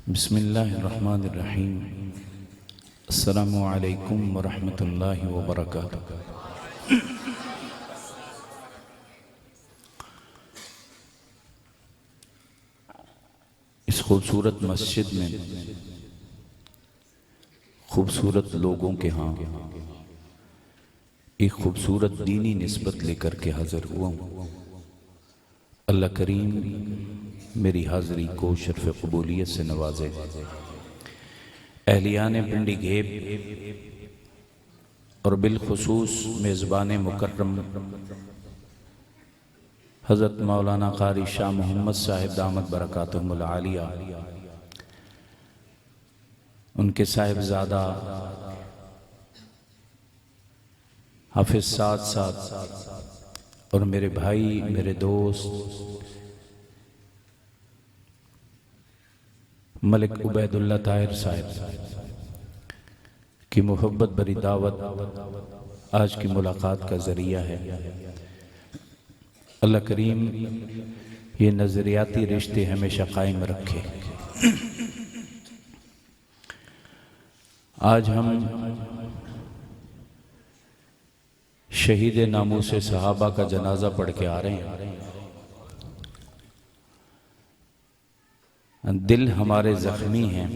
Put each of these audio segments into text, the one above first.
بسم اللہ الرحمن الرحیم۔ السلام علیکم ورحمۃ اللہ وبرکاتہ۔ اس خوبصورت مسجد میں خوبصورت لوگوں کے ہاں ایک خوبصورت دینی نسبت لے کر کے حاضر ہوا ہوں۔ اللہ کریم میری حاضری کو شرف قبولیت سے نوازے۔ اہلیان پنڈی گھیب اور بالخصوص میزبان مکرم حضرت مولانا قاری شاہ محمد صاحب دامت برکاتہم العالیہ، ان کے صاحبزادہ حافظ سعد اور میرے بھائی، میرے دوست ملک عبید اللہ طاہر صاحب کی محبت بری دعوت آج کی ملاقات کا ذریعہ ہے۔ اللہ کریم یہ نظریاتی رشتے ہمیشہ قائم رکھے۔ آج ہم شہید ناموس صحابہ کا جنازہ پڑھ کے آ رہے ہیں۔ دل ہمارے زخمی ہیں،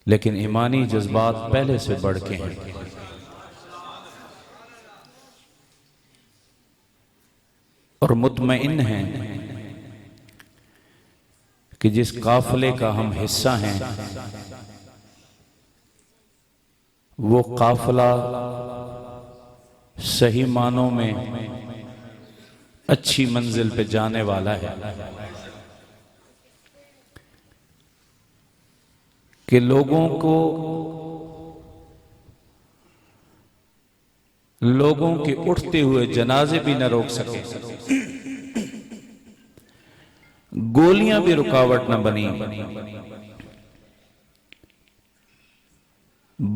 لیکن ایمانی جذبات پہلے سے بڑھ کے ہیں۔ اور مطمئن ہیں کہ جس قافلے کا ہم حصہ ہیں وہ قافلہ صحیح معنوں میں اچھی منزل پہ جانے والا ہے، کہ لوگوں کے اٹھتے ہوئے جنازے بھی نہ روک سکے، گولیاں بھی رکاوٹ نہ بنی،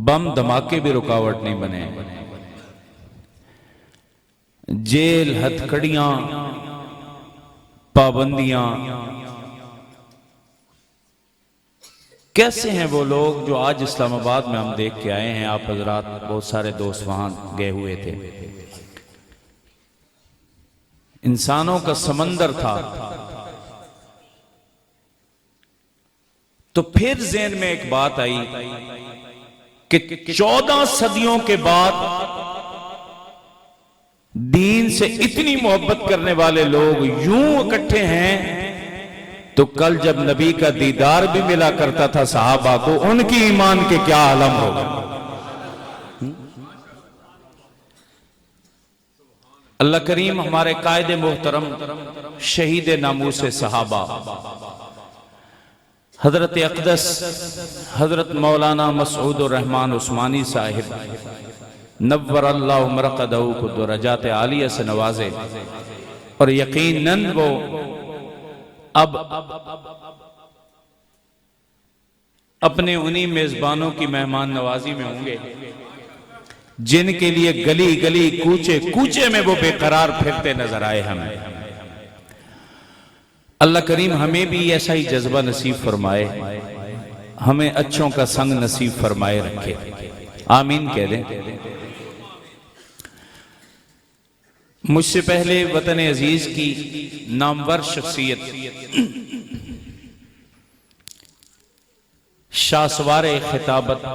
بم دھماکے بھی رکاوٹ نہیں بنے، جیل، ہتھکڑیاں، پابندیاں۔ کیسے ہیں وہ لوگ جو آج اسلام آباد میں ہم دیکھ کے آئے ہیں؟ آپ حضرات بہت سارے دوست وہاں گئے ہوئے تھے۔ انسانوں کا سمندر تھا۔ تو پھر ذہن میں ایک بات آئی کہ 14 صدیوں کے بعد دین سے اتنی محبت کرنے والے لوگ یوں اکٹھے ہیں، تو کل جب نبی کا دیدار بھی ملا کرتا تھا صحابہ کو، ان کی ایمان کے کیا عالم ہوگا۔ اللہ کریم ہمارے قائد محترم شہید ناموس صحابہ حضرت اقدس حضرت مولانا مسعود الرحمن عثمانی صاحب نور اللہ مرقدہ کو درجات عالیہ سے نوازے، اور یقیناً وہ اب اپنے انہی میزبانوں کی مہمان نوازی میں ہوں گے جن کے لیے گلی گلی کوچے کوچے میں وہ بے قرار پھرتے نظر آئے ہمیں۔ اللہ کریم ہمیں بھی ایسا ہی جذبہ نصیب فرمائے، ہمیں اچھوں کا سنگ نصیب فرمائے رکھے، آمین کہہ دیں۔ مجھ سے پہلے وطن عزیز کی نامور شخصیت شاہ سوار خطابت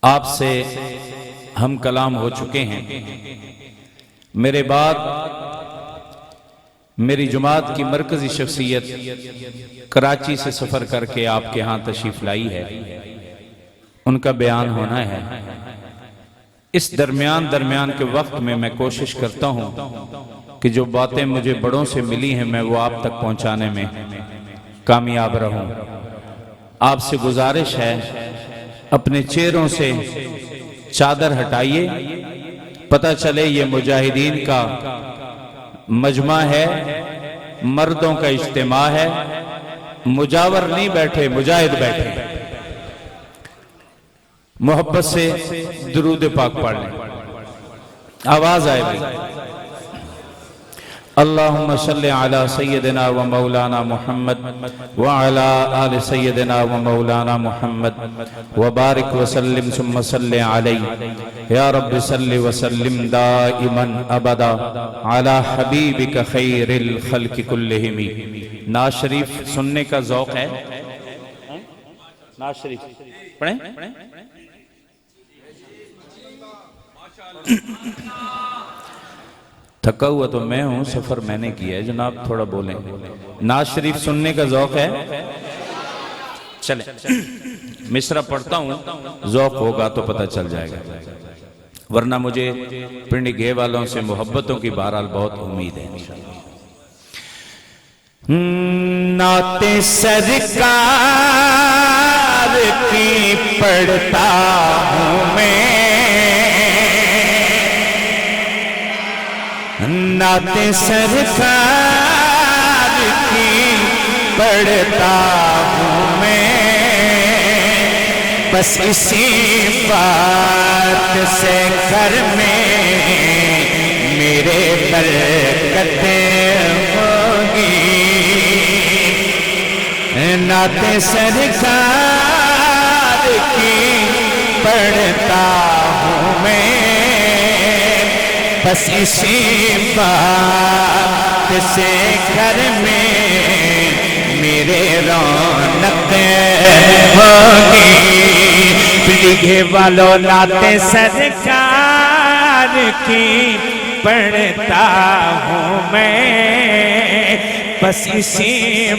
آپ سے ہم کلام ہو چکے ہیں۔ میرے بعد میری جماعت کی مرکزی شخصیت کراچی سے سفر کر کے آپ کے ہاں تشریف لائی ہے، ان کا بیان ہونا ہے۔ اس درمیان کے وقت میں کوشش کرتا ہوں کہ جو باتیں مجھے بڑوں سے ملی ہیں میں وہ آپ تک پہنچانے میں کامیاب رہوں۔ آپ سے گزارش ہے اپنے چہروں سے چادر ہٹائیے، پتہ چلے یہ مجاہدین کا مجمع ہے، مردوں کا اجتماع ہے، مجاور نہیں بیٹھے، مجاہد بیٹھے۔ محبت سے درود پاک پڑھ لیں، آواز آئے بھی۔ اللہم صلی علی سیدنا و مولانا محمد وعلی آل سیدنا و مولانا محمد وبارک وسلم ثم صلی علی یا رب صلی وسلم دائما ابدا علی حبیبک خیر الخلق کلہم. ناز شریف سننے کا ذوق ہے؟ ناز شریف پڑھیں. تھکا ہوا تو میں ہوں، سفر میں نے کیا ہے. جناب تھوڑا بولیں. ناز شریف سننے کا ذوق ہے؟ چلیں مصرع پڑھتا ہوں، ذوق ہوگا تو پتہ چل جائے گا، ورنہ مجھے پنڈی گھے والوں سے محبتوں کی بہرحال بہت امید ہے. نعت سرکار کی پڑھتا ہوں میں، نعت سرکار کی پڑھتا ہوں میں، بس اسی بات سے گھر میں میرے برکتیں ہوگی. نعت سرکار کی پڑھتا ہوں میں، بس اسی بات سے گھر میں میرے رونق ہوگی. پنڈی گھے والوں نعت سرکار کی پڑھتا ہوں میں، بس اسی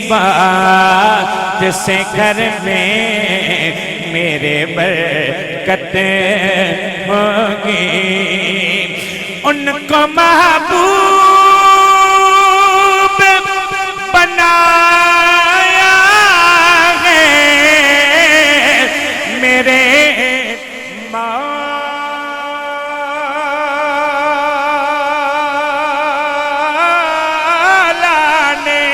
بات سے گھر میں میرے برکتیں ہوگی. ان کو محبوب بنایا ہے میرے مولا نے،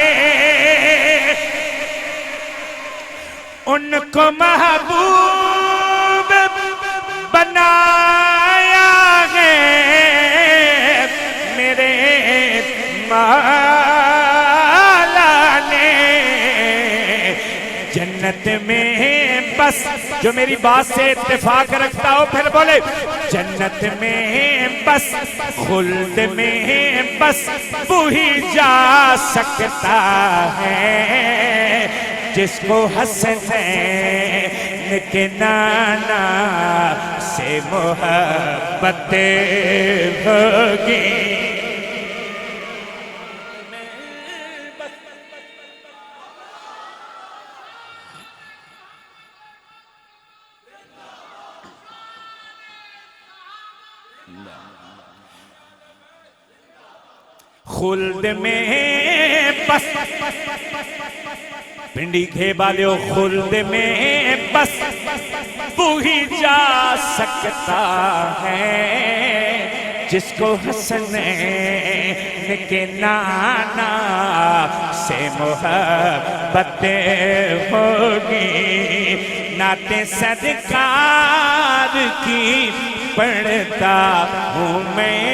ان کو محبوب بنایا ہے میرے مولا نے. جنت میں بس جو میری بات سے اتفاق رکھتا ہو پھر بولے. جنت میں بس خلد میں بس وہی جا سکتا ہے جس کو حسنین کے نانا سے محبت ہوگی. خلد میں بس پنڈی گھے والوں خلد میں بس وہی جا سکتا ہے جس کو حسنین کے نانا سے محبت ہوگی. نعت سرکار کی پڑھتا ہوں میں،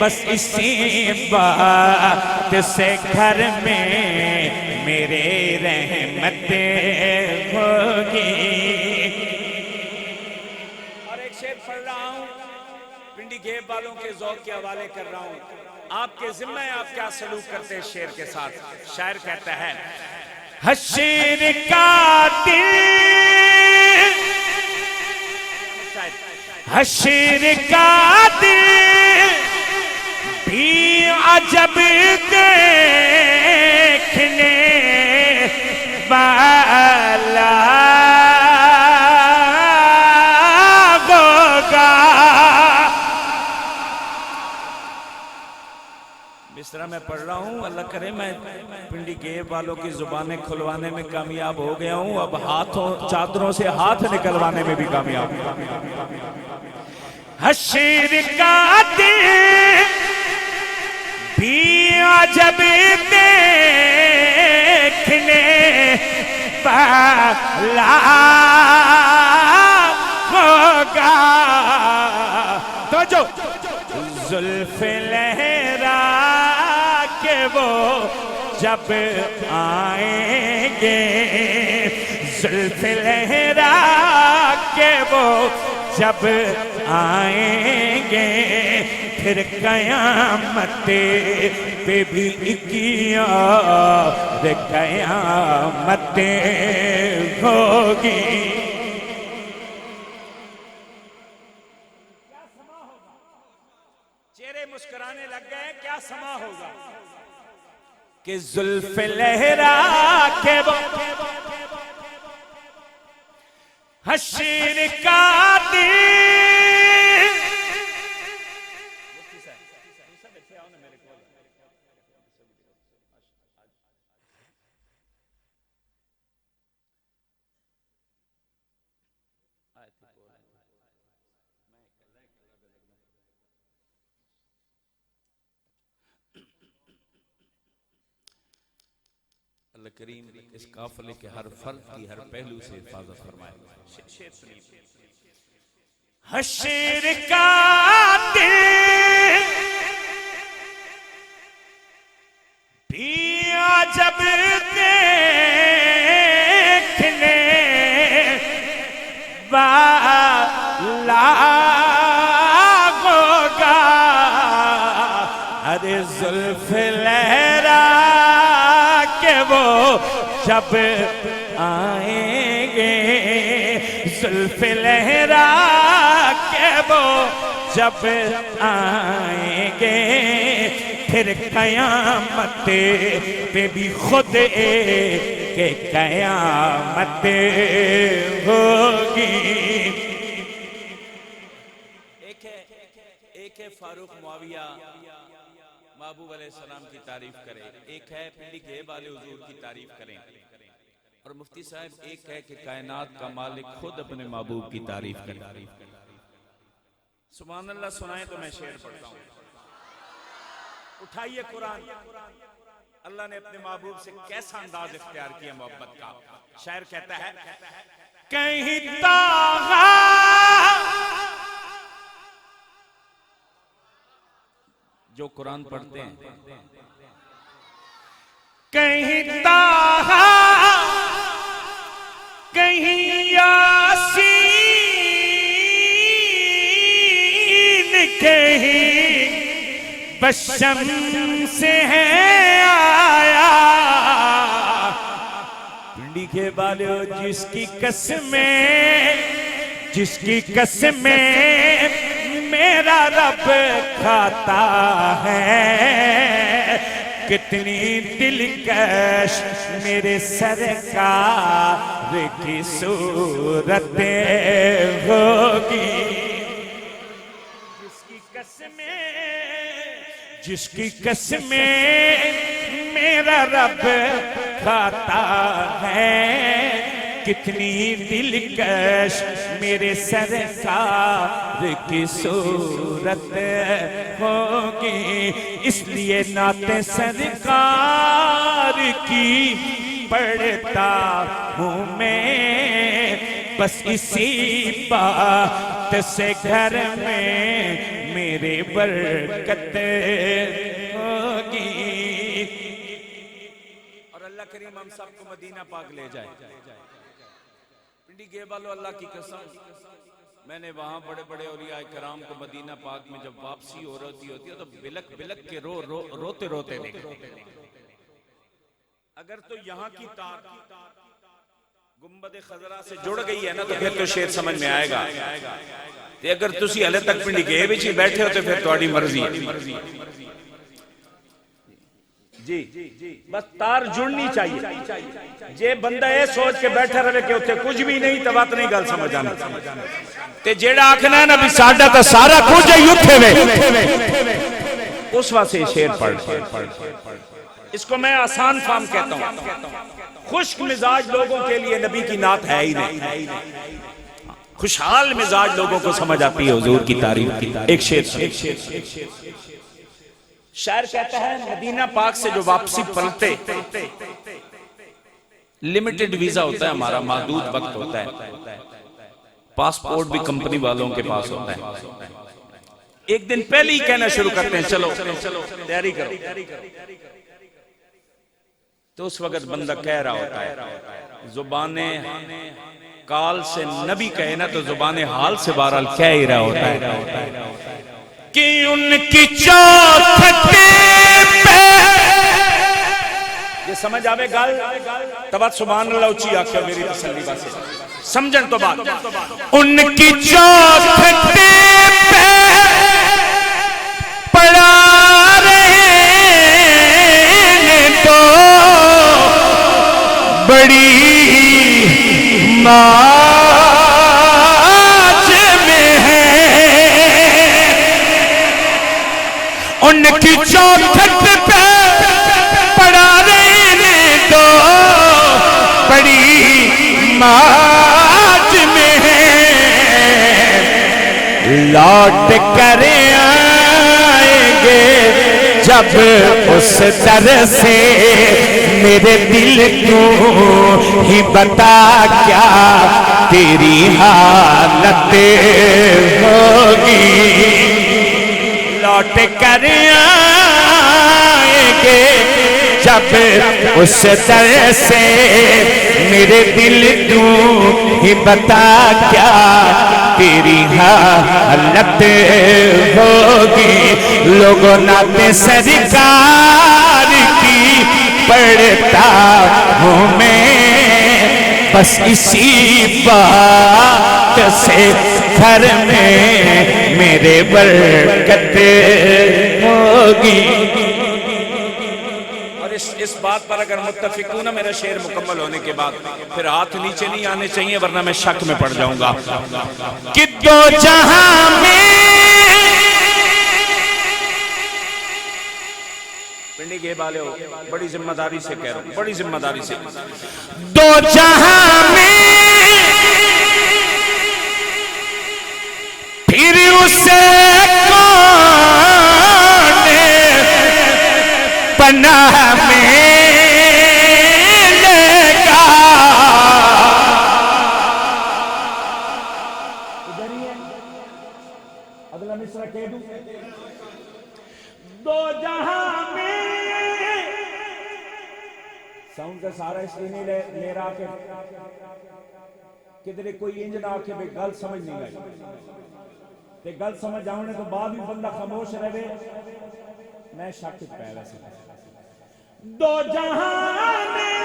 بس اسی بات سے گھر میں میرے رحمتیں ہوگی. اور ایک شعر پڑھ رہا ہوں، پنڈی گھے والوں کے ذوق کے حوالے کر رہا ہوں. آپ کے ذمہ ہے آپ کیا سلوک کرتے ہیں شعر کے ساتھ. شاعر کہتا ہے حشر کا دل، حشر کا دل بھی عجب دیکھنے والا ہوگا. مصرع میں پڑھ رہا ہوں، اللہ کرے میں پنڈی گھے والوں کی زبانیں کھلوانے میں کامیاب ہو گیا ہوں، اب ہاتھوں چادروں سے ہاتھ نکلوانے میں بھی کامیاب ہوں. حشر کا دل بھی عجب دیکھنے والا ہوگا. تو جو زلف لہرا کہ وہ جب آئیں گے، زلف لہرا کے وہ جب آئیں گے، پھر قیامت پہ بھی اکیا قیامتیں ہوگی۔ چہرے مسکرانے لگ گئے، کیا سما ہوگا کہ زلف لہرا کے وہ حشر کا دن، اللہ کریم اس قافلے کے ہر فرد کی ہر پہلو سے حفاظت فرمائے۔ حشر کا دن بھی جب دیکھنے والا ہوگا، ارے زلف لہرا کہ وہ جب آئیں گے، زلف لہرا کہ وہ جب آئیں گے، پھر قیامت پہ بھی خود کہ قیامت ہوگی۔ ایک ہے فاروق معاویہ محبوب علیہ السلام کی تعریف کریں، ایک ہے پنڈی گھیب والے حضور کی تعریف کریں، اور مفتی صاحب ایک ہے کہ کائنات کا مالک خود اپنے محبوب کی تعریف کریں۔ سبحان اللہ سنائیں تو میں شعر پڑھتا ہوں۔ اٹھائیے قرآن، اللہ نے اپنے محبوب سے کیسا انداز اختیار کیا محبت کا۔ شاعر کہتا ہے کہیں تاغا جو قرآن پڑھتے ہیں، کہیں تاہا کہیں یاسین کہیں بشم سے ہے آیا، پنڈی کے بالو جس کی قسمیں، جس کی قسمیں میرا رب کھاتا ہے، کتنی دلکش میرے سرکار کی صورت ہوگی، جس کی قسمیں میرا رب کھاتا ہے، کتنی دلکش میرے سرکار کی صورت ہوگی۔ اس لیے نعت سرکار کی پڑھتا ہوں میں، بس اسی بات سے گھر میں میرے برکت ہوگی۔ اور اللہ کریم ہم سب کو مدینہ پاک لے جائے۔ پنڈی گھیب والو اللہ کی قسم، میں نے وہاں بڑے بڑے اولیاء کرام کو مدینہ پاک میں جب واپسی ہو رہی ہوتی ہے تو بلک بلک کے روتے روتے دیکھتے۔ اگر تو یہاں کی تار گنبد خضرا سے جڑ گئی ہے نا تو پھر تو شعر سمجھ میں آئے گا، اگر تسی ہلے تک پنڈی گھیب وچ ہی بیٹھے ہو تو پھر تہاڈی مرضی ہے جی، بس تار جڑنی چاہیے۔ جے بندہ یہ سوچ کے بیٹھا رہے کہ اتنے کچھ بھی نہیں تو بات نہیں گل سمجھ آنا، تے جیڑا آکھنا ہے نا بھی ساڈا تا سارا کچھ ہی اتھے میں، اس واسطے شعر پڑھ۔ اس کو میں آسان فام کہتا ہوں، خشک مزاج لوگوں کے لیے نبی کی نعت ہے ہی نہیں، خوشحال مزاج لوگوں کو سمجھ آتی ہے حضور کی تعریف کی۔ ایک شعر شاعر کہتا ہے مدینہ پاک سے جو واپسی پلتے، لمیٹڈ ویزا ہوتا ہے ہمارا، محدود وقت ہوتا ہے، پاسپورٹ بھی کمپنی والوں کے پاس ہوتا ہے، ایک دن پہلے ہی کہنا شروع کرتے ہیں چلو تیاری کرو، تو اس وقت بندہ کہہ رہا ہوتا ہے، زبان کال سے نبی کہے نا تو زبان حال سے بہرحال کہہ ہی رہا ہوتا ہے کہ ان کی چوکھٹی پہ یہ سمجھ آوے گال تبات سبحان اللہ اچھی آکھیں میری تسلی بات سے سمجھن تو بات ان کی چوکھٹی پہ پڑا رہے تو بڑی ناز میں ہے ان کی چوکھٹ پہ پڑا رہے تو بڑی ناز میں ہے لوٹ کر آئیں گے جب اس در سے میرے دل کو ہی بتا کیا تیری حالت ہوگی لوٹ کر آئیں گے جب اس در سے میرے دل کو ہی بتا کیا تیری حالت ہوگی لوگوں نعت سرکار کی پڑھتا ہوں میں بس اسی بات سے گھر میں میرے برکت ہوگی اور اس بات پر اگر متفق ہوں نا میرا شعر مکمل ہونے کے بعد پھر ہاتھ نیچے نہیں آنے چاہیے ورنہ میں شک میں پڑ جاؤں گا کہ دو جہاں میں پنڈی کے بالے ہو بڑی ذمہ داری سے کہہ رہا ہوں بڑی ذمہ داری سے دو جہاں میں پھر اسے کون پناہ میں لے گا ادھر ہی ہے اگلا مصرع کہہ دوں دو جہاں میں ساؤنڈ کا سارا اس لیے نہیں لے رہا کہ کدھر کوئی انج نہ آکے بے گل سمجھ نہیں گئی تے گل سمجھ آنے تو بعد بھی بندہ خاموش رہے میں شک پہلے سے دو جہاں میں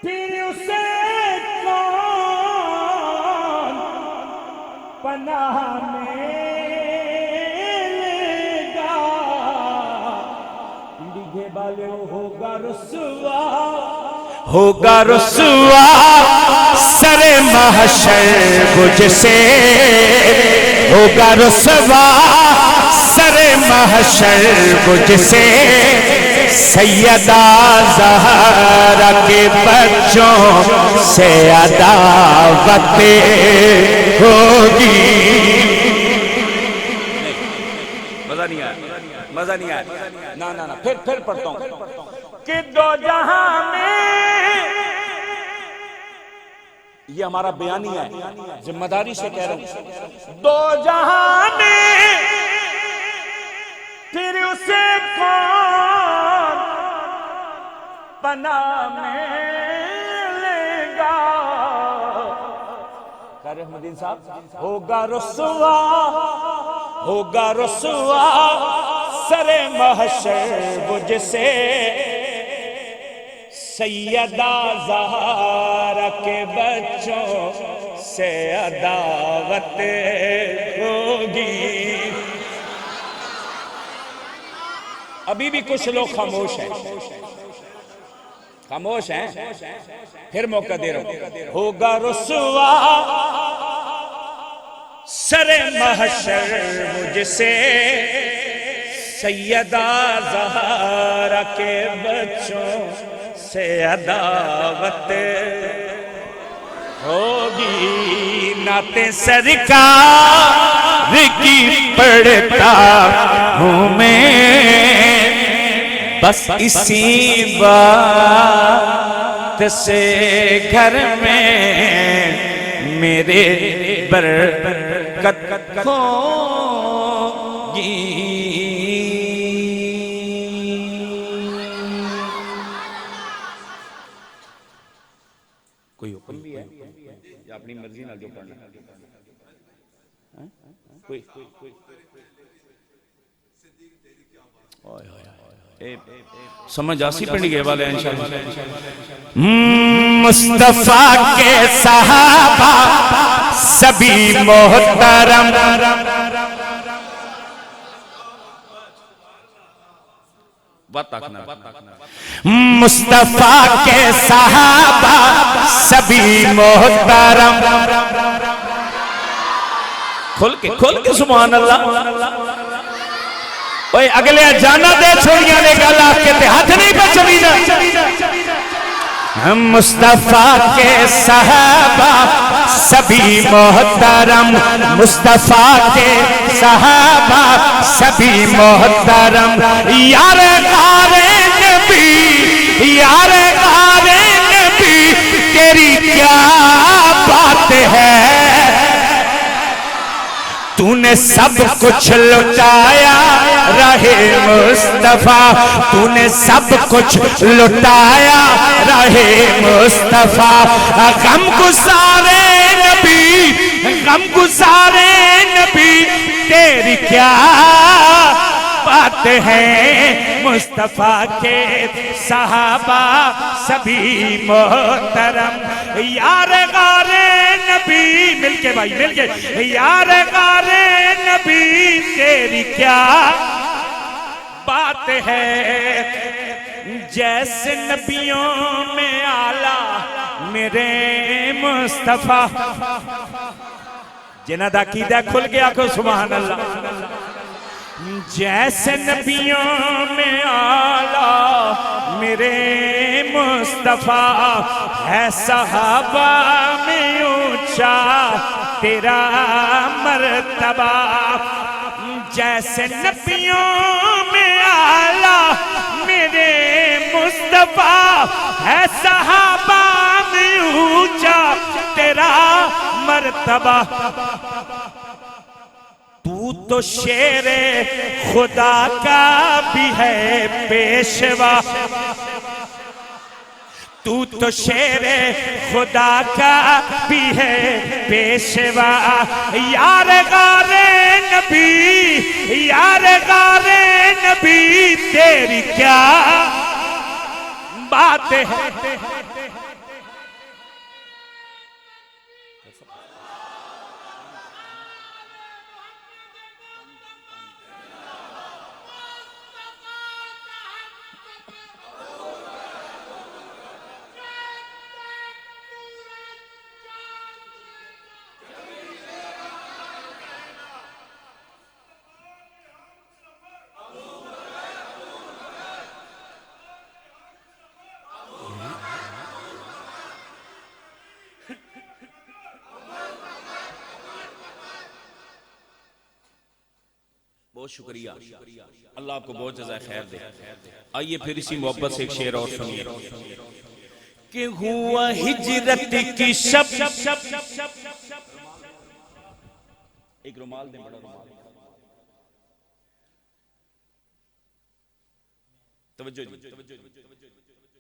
پھر اسے کون پناہ میں ہوگا رسوا سر محشر مجھ سے ہوگا رسوا سر محشر مجھ سے سیدہ زہرا کے بچوں سے عداوت ہوگی مزہ نہیں آیا نا پھر پڑھتا ہوں کہ دو جہاں میں یہ ہمارا بیانی ہے ذمہ داری سے کہہ رہا ہوں دو جہاں میں پھر اسے کون پناہ میں لے گا قاری احمدین صاحب ہوگا رسوا سر محشر مجھ سے سیدہ زہرا کے بچوں سے عداوت ہوگی ابھی بھی کچھ لوگ خاموش ہیں پھر موقع دے رہا ہوں ہوگا رسوا سر محشر مجھ سے سیدہ زہرا کے بچوں سے عداوت ہوگی نعت سرکار کی پڑھتا ہوں میں بس اسی بات سے گھر میں میرے برکت ہوگی کوئی حکم بھی ہے یا اپنی مرضی نہ جو پڑھنا کوئی سمجھ آسی پڑھی گئے والے انشاءاللہ. مصطفیٰ کے صحابہ سبھی محترم، مصطفیٰ کے صحابہ سبھی محترم. کھول کے سبحان اللہ. اوے اگلے جانا دے چھوڑیاں نے گالا کے تے ہاتھ نہیں پہ چلی نا. مصطفیٰ کے صحابہ سبھی محترم، مصطفیٰ کے صحابہ سبھی محترم. یار غار نبی، یار غار نبی تیری کیا بات ہے، تو نے سب کچھ لٹایا رہے مصطفیٰ، تو نے سب کچھ لٹایا رہے مصطفیٰ. غم گزارے نبی، غم گزارے نبی تیری کیا بات ہے. مصطفیٰ کے صحابہ سبھی محترم. یار غار نبی، مل کے بھائی مل کے، یار غار نبی تیری کیا بات ہے. جیسے نبیوں میں آلہ میرے مصطفیٰ. جنہ دا عقیدہ کھل گیا کو سبحان اللہ. جیسے نبیوں میں آلہ میرے مصطفیٰ ہے، صحابہ میں اونچا تیرا مرتبہ. جیسے نبیوں میں آلہ میرے مصطفیٰ ہے، صحابہ میں اونچا تیرا مرتبہ. تو شیر خدا کا بھی ہے پیشوا، تو شیر خدا کا بھی ہے پیشوا. یار غار نبی، یار غار نبی تیری کیا بات ہے. بہت شکریہ، اللہ آپ کو بہت جزائے خیر دے. آئیے پھر اسی محبت سے ایک شعر اور سنیے. کہ ہوا ہجرت کی شب، ایک رومال دیں، بڑا رومال. توجہ جی،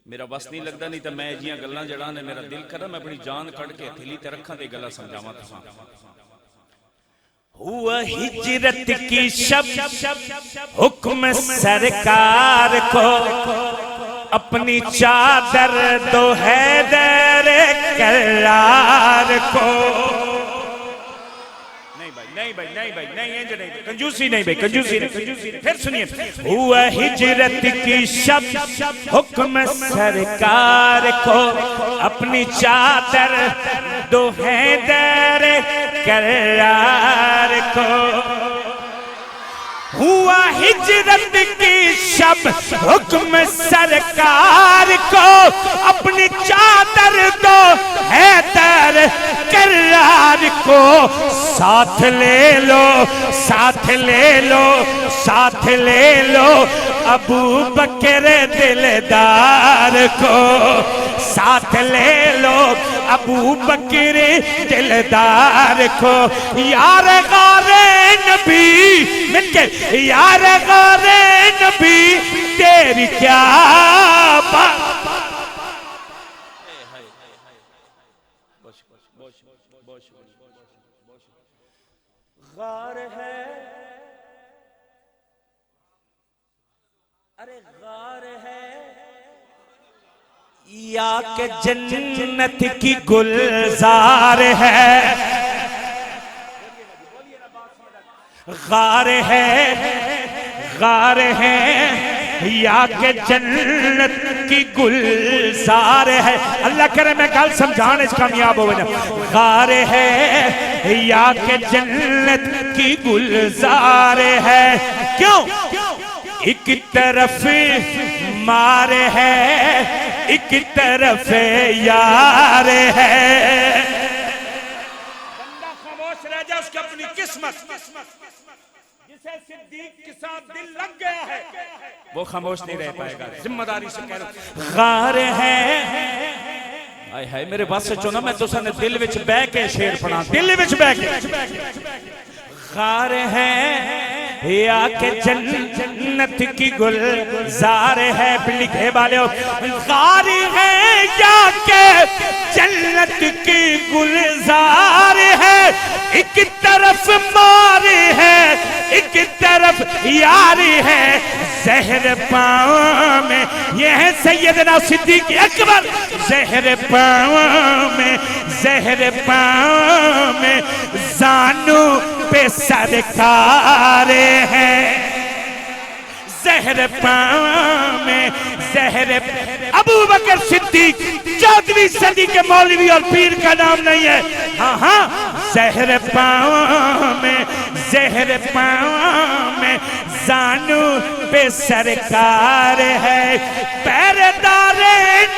میرا بس نہیں لگتا، نہیں تو میں جیاں گلاں جڑانے میرا دل کرا میں اپنی جان کٹ کے تھیلی تے رکھاں تے گلا سمجھاواں تساں. ہوا ہجرت کی شب، حکم سرکار کو اپنی چادر دو حیدر کرار کو. نہیں بھائی نہیں بھائی نہیں کنجوسی نہیں بھائی، کنجوسی نہیں. پھر سنیے. ہوا ہجرت کی شب، حکم سرکار کو اپنی چادر دو حیدر کرار کو. ہوا ہجرت کی شب، حکم سرکار کو اپنی چادر دو حیدر کرار کو. ساتھ لے لو، ساتھ لے لو، ساتھ لے لو ابو بکر دلدار کو. ساتھ لے لو ابو بکر دلدار کو. یار غار نبی، مل کے، یار غار نبی تیری کیا بات. غار ہے، ارے غار ہے یا کہ جنت کی گلزار ہے، غار ہے، غار ہے یا کہ جنت کی گلزار ہے. اللہ کرے میں گل سمجھانے اس کامیاب ہو جائے. غار ہے یا کہ جنت کی گلزار ہے. کیوں؟ ایک طرف مار ہے، ایک طرف یار ہے. بندہ خاموش رہ جائے، اس کی اپنی قسمت. جسے صدیق کے ساتھ دل لگ گیا ہے وہ خاموش نہیں رہ پائے گا. ذمہ داری سے کہہ رہا ہوں. غار ہے، آئے ہائے میرے بات سے چونا میں تو سنے دل وچ بہ کے شیر پڑھا، دل وچ بہ کے. غار ہے یا کہ جنت کی گلزار ہے. لکھے والے ہو، غار ہے یا کہ جنت کی گلزار ہے. ایک طرف مار ہے، ایک طرف یار ہے. زہر پاؤں میں یہ ہے سیدنا صدیق اکبر. زہر پاؤں میں، زہر پاؤں میں زانو پہ سرکار ہے. زہر پاؤں میں، زہر. ابو بکر صدیق 14ویں صدی کے مولوی اور پیر کا نام نہیں ہے. ہاں ہاں، زہر پاؤں میں، زہر پاؤں میں زانو پہ سرکار ہے. پہرےدار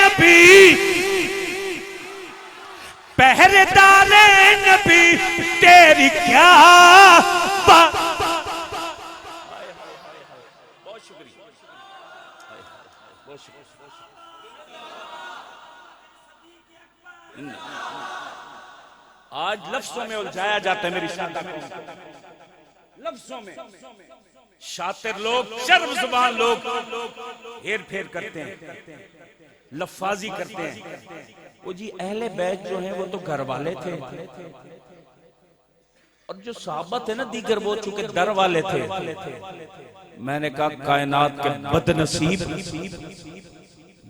نبی، پہرےدار نبی تیری کیا بات. بہت شکریہ. آج لفظوں میں الجھایا جاتا ہے میری شادی میں، لفظوں میں. شاطر لوگ، شرم زبان لوگ ہیر پھیر کرتے ہیں، لفاظی کرتے ہیں. وہ جی اہل بیت جو ہیں وہ تو گھر والے تھے، اور جو صحابہ تھے نا دیگر وہ چونکہ در والے تھے. میں نے کہا کائنات کے بد نصیب،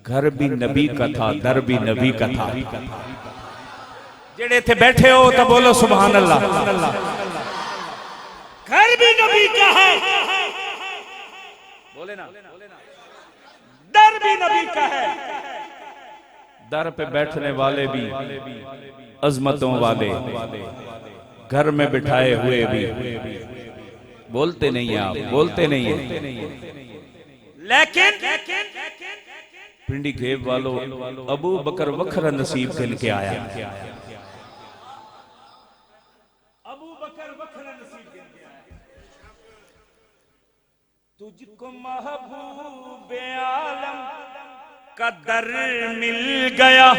گھر بھی نبی کا تھا، در بھی نبی کا تھا. جڑے تھے بیٹھے ہو تو بولو سبحان اللہ. گھر بھی نبی کا ہے، بولے نا، در بھی نبی کا ہے. در پہ بیٹھنے والے بھی عظمتوں والے، گھر میں بٹھائے ہوئے بھی. بولتے نہیں ہیں آپ، بولتے نہیں ہیں. لیکن پنڈی گھیب والو ابو بکر وکھرا نصیب کھل کے آیا. ابو بکر وکھرا نصیب کھل کے آیا. تجھ کو محبوب عالم کا در مل گیا.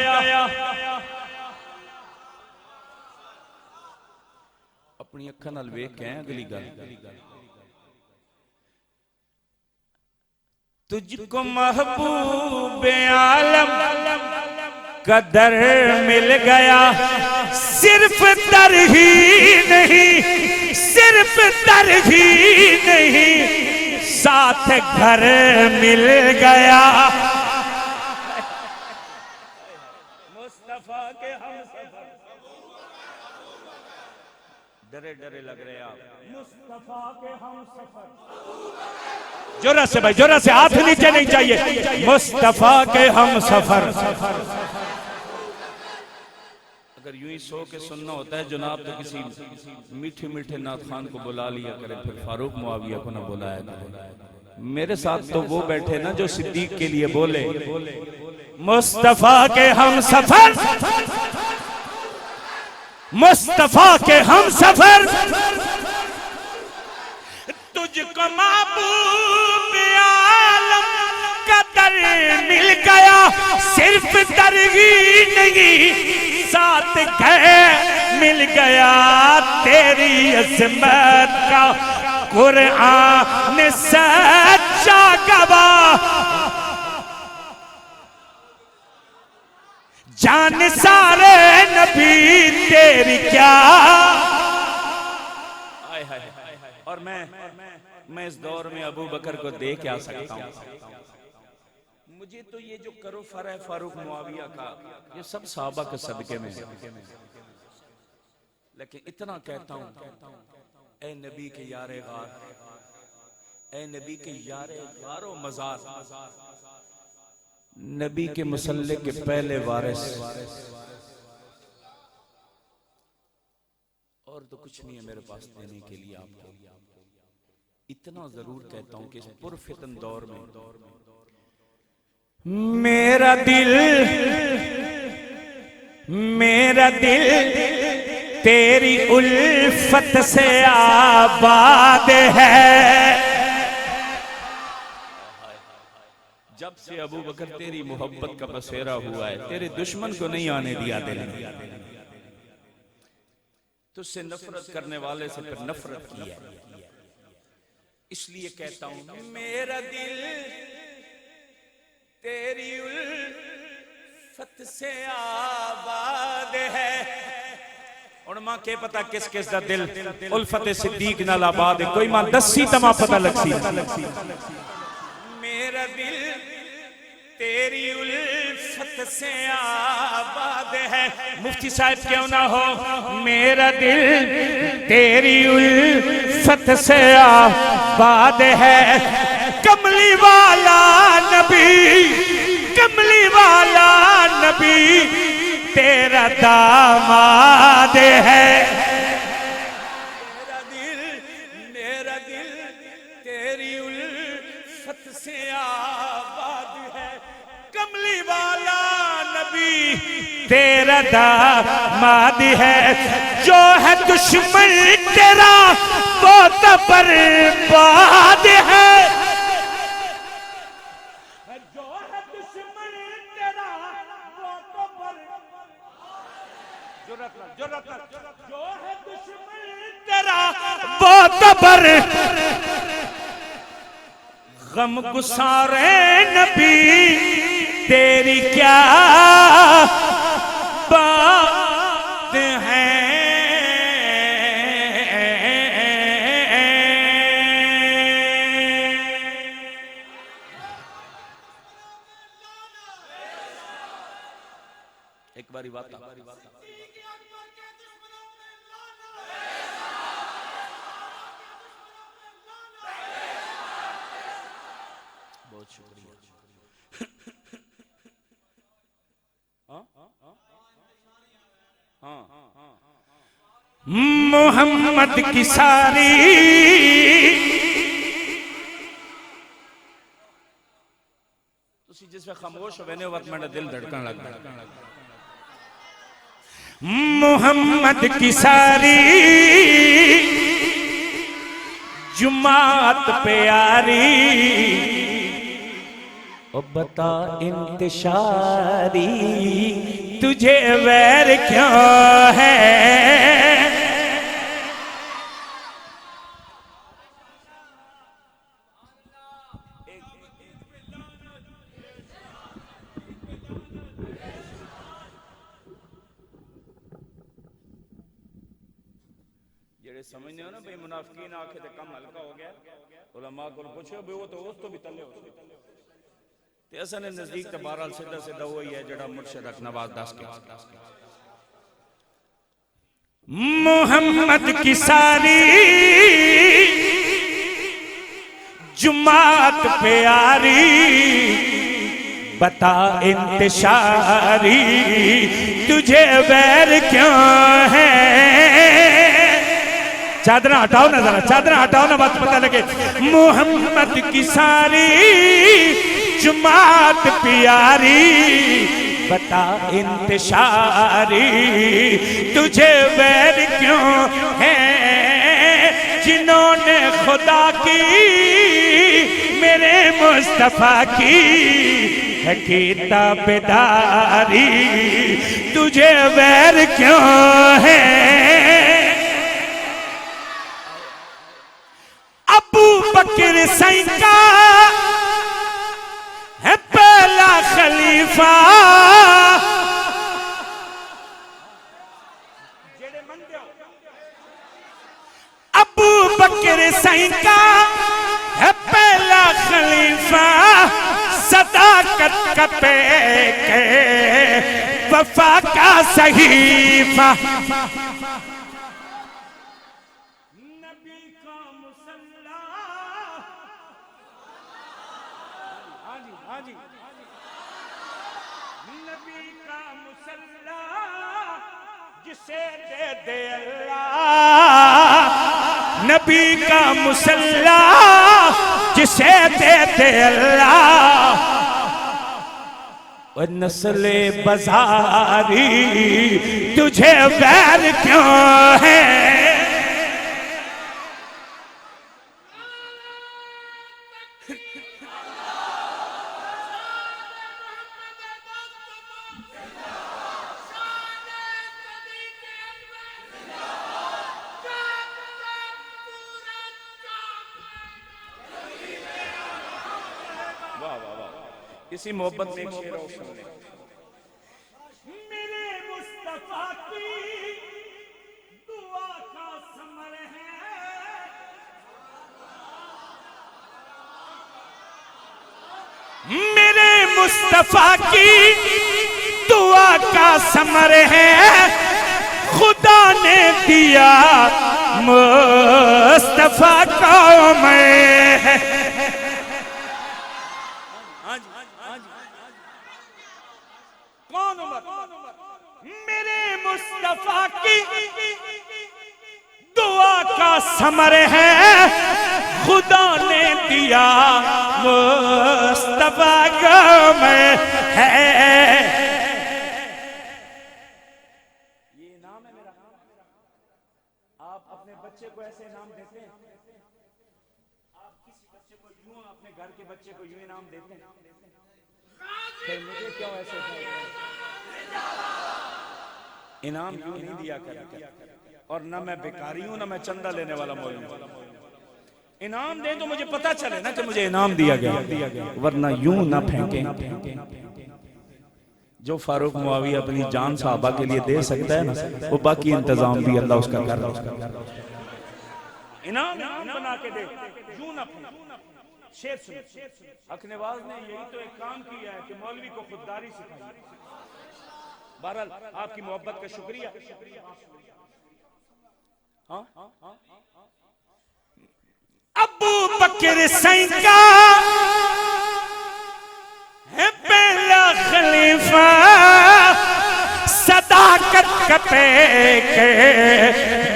اپنی اکھاں نال ویکھ کے اگلی گل. تجھ کو محبوب عالم کا در مل گیا. صرف در ہی نہیں، صرف در ہی نہیں، ساتھ گھر مل گیا. مصطفیٰ کے ہم سفر، ڈرے ڈرے لگ رہے آپ. مصطفیٰ کے ہم سفر. جورا سے بھائی، جورا سے، ہاتھ نیچے نہیں چاہیے. مصطفیٰ کے ہم سفر. اگر یوں ہی سو کے سننا ہوتا ہے جناب تو کسی میٹھے میٹھے نعت خان کو بلا لیا کرے، پھر فاروق معاویہ کو نہ بلایا کرے. میرے ساتھ تو وہ بیٹھے نا جو صدیق کے لیے بولے مصطفیٰ کے ہم سفر، مصطفیٰ کے ہم سفر. تجھ کو محبوب عالم کا در مل گیا. صرف در ہی نہیں، ساتھ گھر مل گیا. تیری عظمت کا قرآن سچا گواہ. جان سارے نبی تیری کیا. اور میں اس دور میں ابو بکر کو دے کیا سکتا ہوں. مجھے تو یہ جو کرو فرح فاروق معاویہ کا یہ سب صحابہ کے صدقے میں ہے. لیکن اتنا کہتا ہوں اے نبی کے یار غار، اے نبی کے یار غار و مزار، نبی کے مسلح کے پہلے وارث، اور تو کچھ نہیں ہے میرے پاس دینے کے لیے آپ کو. اتنا ضرور کہتا ہوں کہ اس پرفتن دور میں میرا دل تیری الفت سے آباد ہے. جب سے ابو بکر تیری محبت کا بسیرا ہوا ہے، تیرے دشمن کو نہیں آنے دیا دل نے. تجھ سے نفرت کرنے والے سے پھر نفرت کی ہے. اس لیے کہتا ہوں میرا دل تیری الفت سے آباد ہے. اور ماں کے پتا کس کس دا دل الفت صدیق نال آباد ہے. کوئی ماں دسی تمہ پتہ لگ سی. میرا دل تیری الفت سے آباد ہے. مفتی صاحب کیوں نہ ہو، میرا دل تیری الفت سے آباد ہے. کملی والا نبی، کملی والا نبی تیرا داماد ہے. میرا دل تیری الفت سے آباد ہے. کملی والا نبی تیرا داماد ہے. جو ہے دشمن تیرا وہ تو برباد ہے. جو ہے دشمن تیرا وہ تو بر غم گسار نبی تیری کیا بات ہے. ایک باری بات بہت شکریہ. محمد کی ساری تسی جس میں خاموش ہوئے وقت میں دل دھڑکن لگا. محمد کی ساری جماعت پیاری، او بتا انتشاری تجھے ویر کیوں ہے. جڑے سمجھنے ہو نا بھئی منافقین آکھے تے کم ہلکا ہو گیا، علماء کو پوچھو بھئی وہ تو اس تو بھی تلے ہو تے اصل نزدیک تے بہرحال سیدھا سیدھا وہی ہے جڑا مرشد اک نواز دس کے. محمد کی ساری جماعت پیاری، بتا انتشاری تجھے ویر کیوں ہے. چادرہ ہٹاؤ نا ذرا، چادرہ ہٹاؤ نا بات پتہ لگے. محمد کی ساری جماعت پیاری، بتا انتشاری تجھے ویر کیوں ہے. جنہوں نے خدا کی میرے مصطفیٰ کی ہے کتابداری تجھے ویر کیوں ہے. ابو بکر سائیں کا ہے پہلا خلیفہ، ابو بکر سائیں کا ہے پہلا خلیفہ، صداقت کا پیک وفا کا صحیفہ، نبی کا مصلی، نبی کا مصلی جسے دے دے اللہ، نبی کا مصلی جسے دے دے اللہ، اور نسل بزاری تجھے ویر کیوں ہے؟ اسی محبت میں ایک شعر اور سن لیں۔ میرے مصطفیٰ کی دعا کا ثمر ہے، میرے مصطفیٰ کی دعا کا ثمر ہے، خدا نے دیا مصطفیٰ کو میں، میرے مصطفیٰ کی دعا کا ثمر ہے، خدا نے دیا مصطفیٰ کو میں ہے۔ یہ انعام ہے میرا۔ آپ اپنے بچے کو ایسے انعام دیتے ہیں؟ آپ کسی بچے کو یوں، اپنے گھر کے بچے کو یوں انعام دیتے ہیں؟ پھر مجھے کیوں ایسے انعام یوں نہیں دیا کرتا، اور نہ میں بیکاری ہوں، نہ میں چندہ لینے والا مولوی ہوں۔ انعام دیں تو مجھے پتا چلے نا کہ مجھے انعام دیا گیا، ورنہ یوں نہ پھینکیں۔ جو فاروق معاویہ اپنی جان صحابہ کے لیے دے سکتا ہے نا، وہ باقی انتظام بھی اللہ اس کا کر رہا ہے۔ انعام بنا کے دے، یوں نہ پھینکیں۔ شیر سن، حق نواز نے یہی تو ایک کام کیا ہے کہ مولوی کو خودداری سکھائی۔ بہرحال آپ کی محبت کا شکریہ۔ ابو بکر سائیں کا ہے پہلا خلیفہ، صداقت کا پیک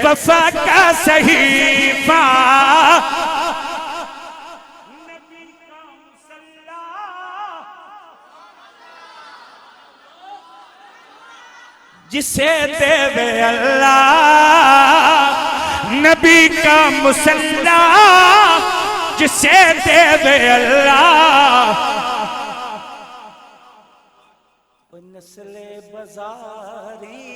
وفا کا صحیفہ، جسے دے وے اللہ، نبی کا مصلی جسے دے وے اللہ، نسل بزاری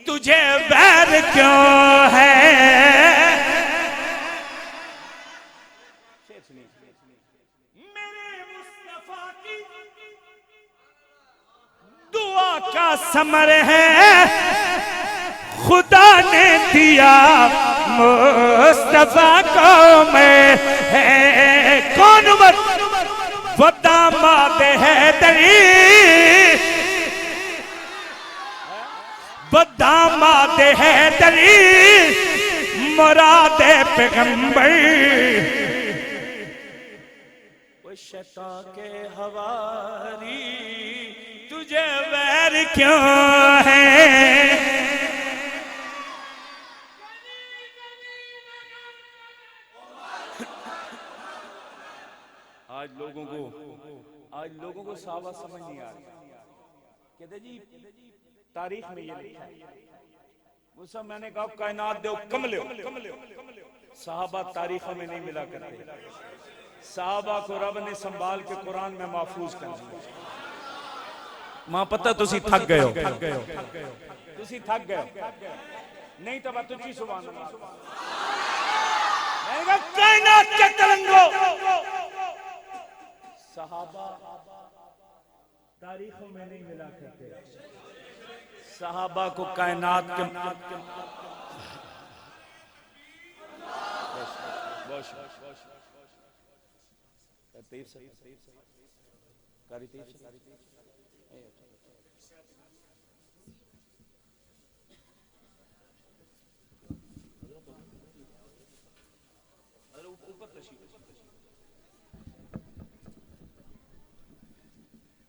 تجھے ویر کیوں ہے؟ میرے مصطفیٰ کی دعا کا ثمر ہے، خدا نے دیا مصطفیٰ کو میں ہے۔ کون عمر؟ وہ داماد حیدری، وہ داماد حیدری، مراد پیغمبر، وہ شیطان کے حواری تجھے ویر کیوں ہے؟ آج لوگوں کو صحابہ سمجھ نہیں آ رہا۔ کہتے جی تاریخ میں یہ لکھا ہے، وہ سب میں نے کہا کائنات دے کملے ہو، صحابہ تاریخوں میں نہیں ملا کرتے۔ صحابہ کو رب نے سنبھال کے قرآن میں محفوظ کر دیا۔ ماں پتہ تسی تھک گئے ہو، تسی تھک گئے ہو، نہیں تو بات تجھی سبحان اللہ۔ میں نے کہا کائنات کے ترنگو، صحابہ تاریخوں میں نہیں ملا کرتے، صحابہ کو کائنات کے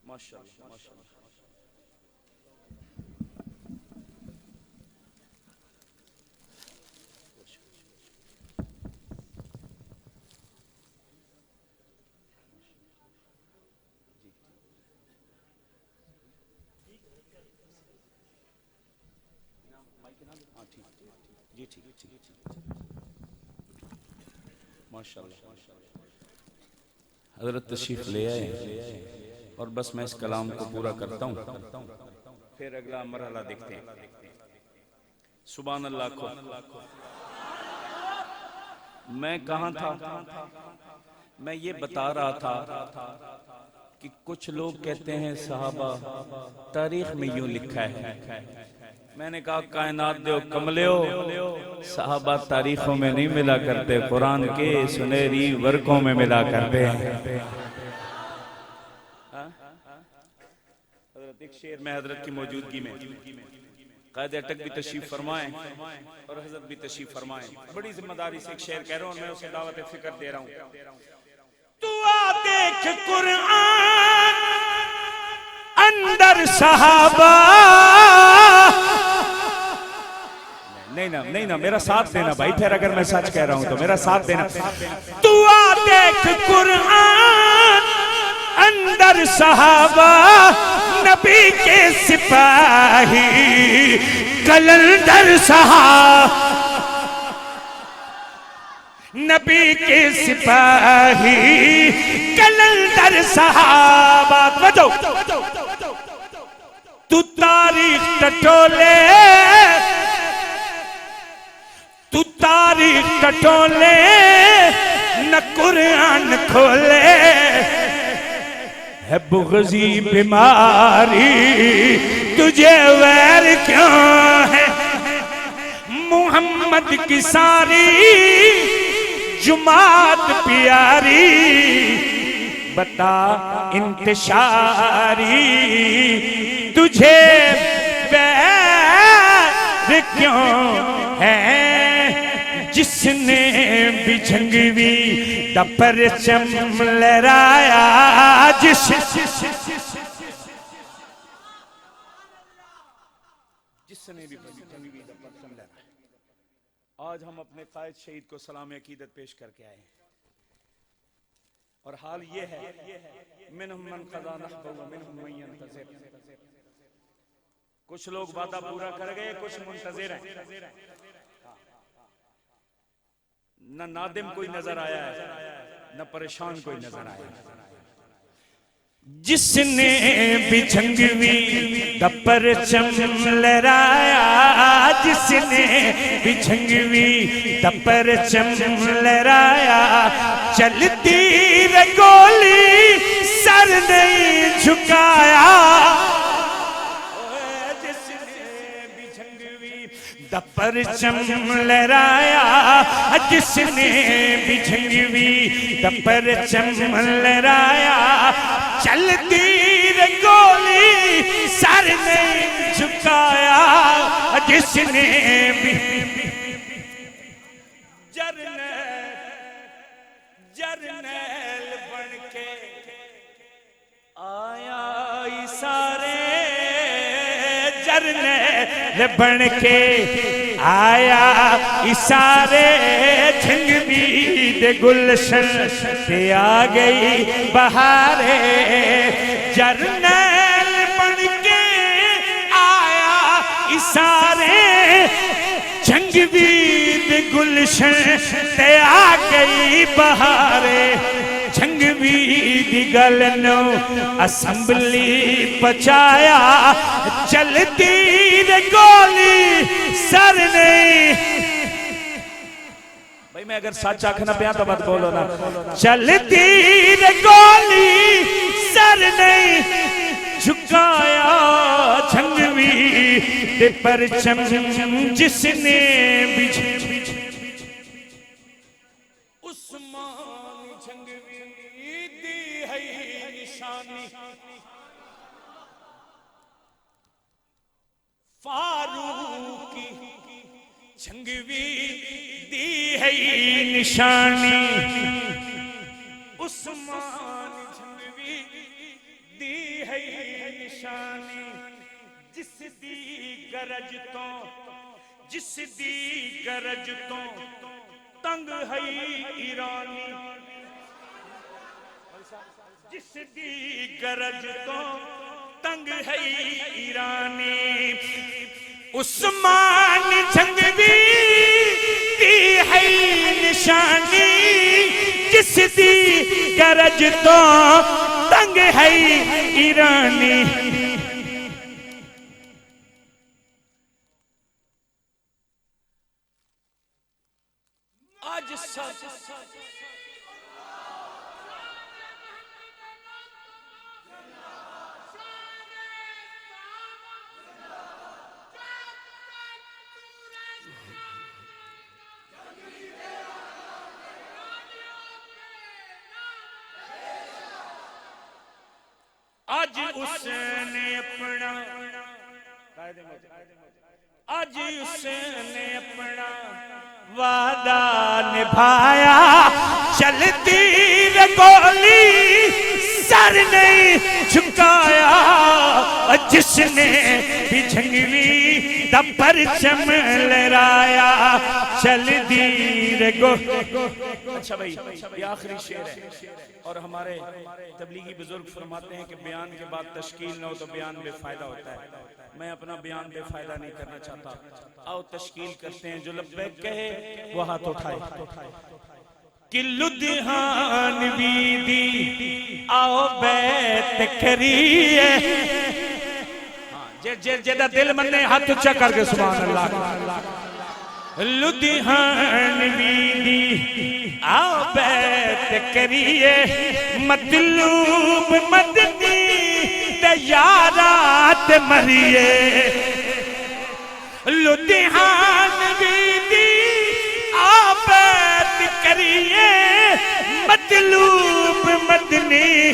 ماشاءاللہ ماشاءاللہ جی ٹھیک ماشاءاللہ حضرت تشریف لے آئے اور بس میں اس کلام کو پورا کرتا ہوں پھر اگلا مرحلہ دیکھتے ہیں سبحان اللہ کو میں کہاں تھا میں یہ بتا رہا تھا کہ کچھ لوگ کہتے ہیں صحابہ تاریخ میں یوں لکھا ہے میں نے کہا کائنات دیو کملیو صحابہ تاریخوں میں نہیں ملا کرتے قرآن کے سنہری ورقوں میں ملا کرتے ہیں حضرت ایک شعر میں حضرت کی موجودگی میں قائد اٹک بھی تشریف فرمائیں اور حضرت بھی تشریف فرمائیں بڑی ذمہ داری سے ایک شعر کہہ رہا ہوں اور میں اسے دعوت فکر دے رہا ہوں تو آ دیکھ قرآن اندر صحابہ نہیں نا میرا ساتھ دینا بھائی پھر اگر میں سچ کہہ رہا ہوں تو میرا ساتھ دینا تو آ دیکھ قرآن اندر صحابہ نبی کے سپاہی کلندر صحابہ نبی کے سپاہی کلندر صحابہ تو تاریخ ٹٹولے تو تاریخ ٹٹولے نہ قرآن کھولے ہے بغضی بیماری تجھے ویر کیوں ہے محمد کی ساری جماعت پیاری بتا انتشاری تجھے ویر کیوں ہے جس نے بھی جھنگوی دا پرچم لہرایا جس نے بھی جھنگوی دا پرچم لہرایا آج ہم اپنے قائد شہید کو سلام عقیدت پیش کر کے آئے ہیں اور حال یہ ہے منہم من قضا نحبہ ومنہم من ینتظر کچھ لوگ وعدہ پورا کر گئے کچھ منتظر ہیں نہ نادم کوئی نظر آیا ہے نہ پریشان کوئی نظر آیا ہے جس نے بھی جھنگوی دا پرچم لہرایا جس نے بھی جھنگوی دا پرچم لہرایا چلتی رہ گولی سر نہیں جھکایا جس نے بھی جھنگوی دا پرچم لہرایا جس نے بھی جھنگوی دا پرچم لہرایا چلتی رہ گولی سر نہیں جھکایا جس نے بھی جرنیل بن کے آیا سارے جرنیل بن کے آیا سارے جھنگوی دے گلشن پہ آ گئی بہارے جرنیل بن کے آیا سارے جھنگوی دے گلشن پہ آ گئی بہارے جھنگوی دی گلنو اسمبلی پچایا چلتی رہ گولی سر نہیں بھائی میں اگر سچ آکھنا پیا تو بات بولو نا چلتی رہ گولی سر نہیں جھکایا جھنگوی دے پرچم جس نے عثمان جھنگوی دی ہے نشانی فاروقی جھنگوی دی ہے نشانی عثمان جھنگوی دی ہے نشانی جس دی گرج تو تنگ ہے ایرانی جس دی گرج تو تنگ ہے ایرانی عثمان جھنگوی دی ہے نشانی جس دی گرج تو تنگ ہے ایرانی آج سچ آج اس نے اپنا وعدہ نبھایا چلتی گولی سر نہیں جھکایا جس نے بھی جھنگوی دا پرچم لہرایا چل دیر گو اچھا بھائی یہ آخری شعر ہے اور ہمارے تبلیغی بزرگ فرماتے ہیں کہ بیان کے بعد تشکیل نہ ہو تو بیان بے فائدہ ہوتا ہے میں اپنا بیان بے فائدہ نہیں کرنا چاہتا آؤ تشکیل کرتے ہیں جو لبیک کہے وہ ہاتھ اٹھائے کہ لدھیانوی دی آؤ بیت کریے جیدہ دل من نے ہاتھ اچھا کر کے سبحان اللہ لدھیانوی دی آؤ بیت کریے مطلوب مدنی یارات مریے لدھیانوی دی آباد کریے مطلوب مدنی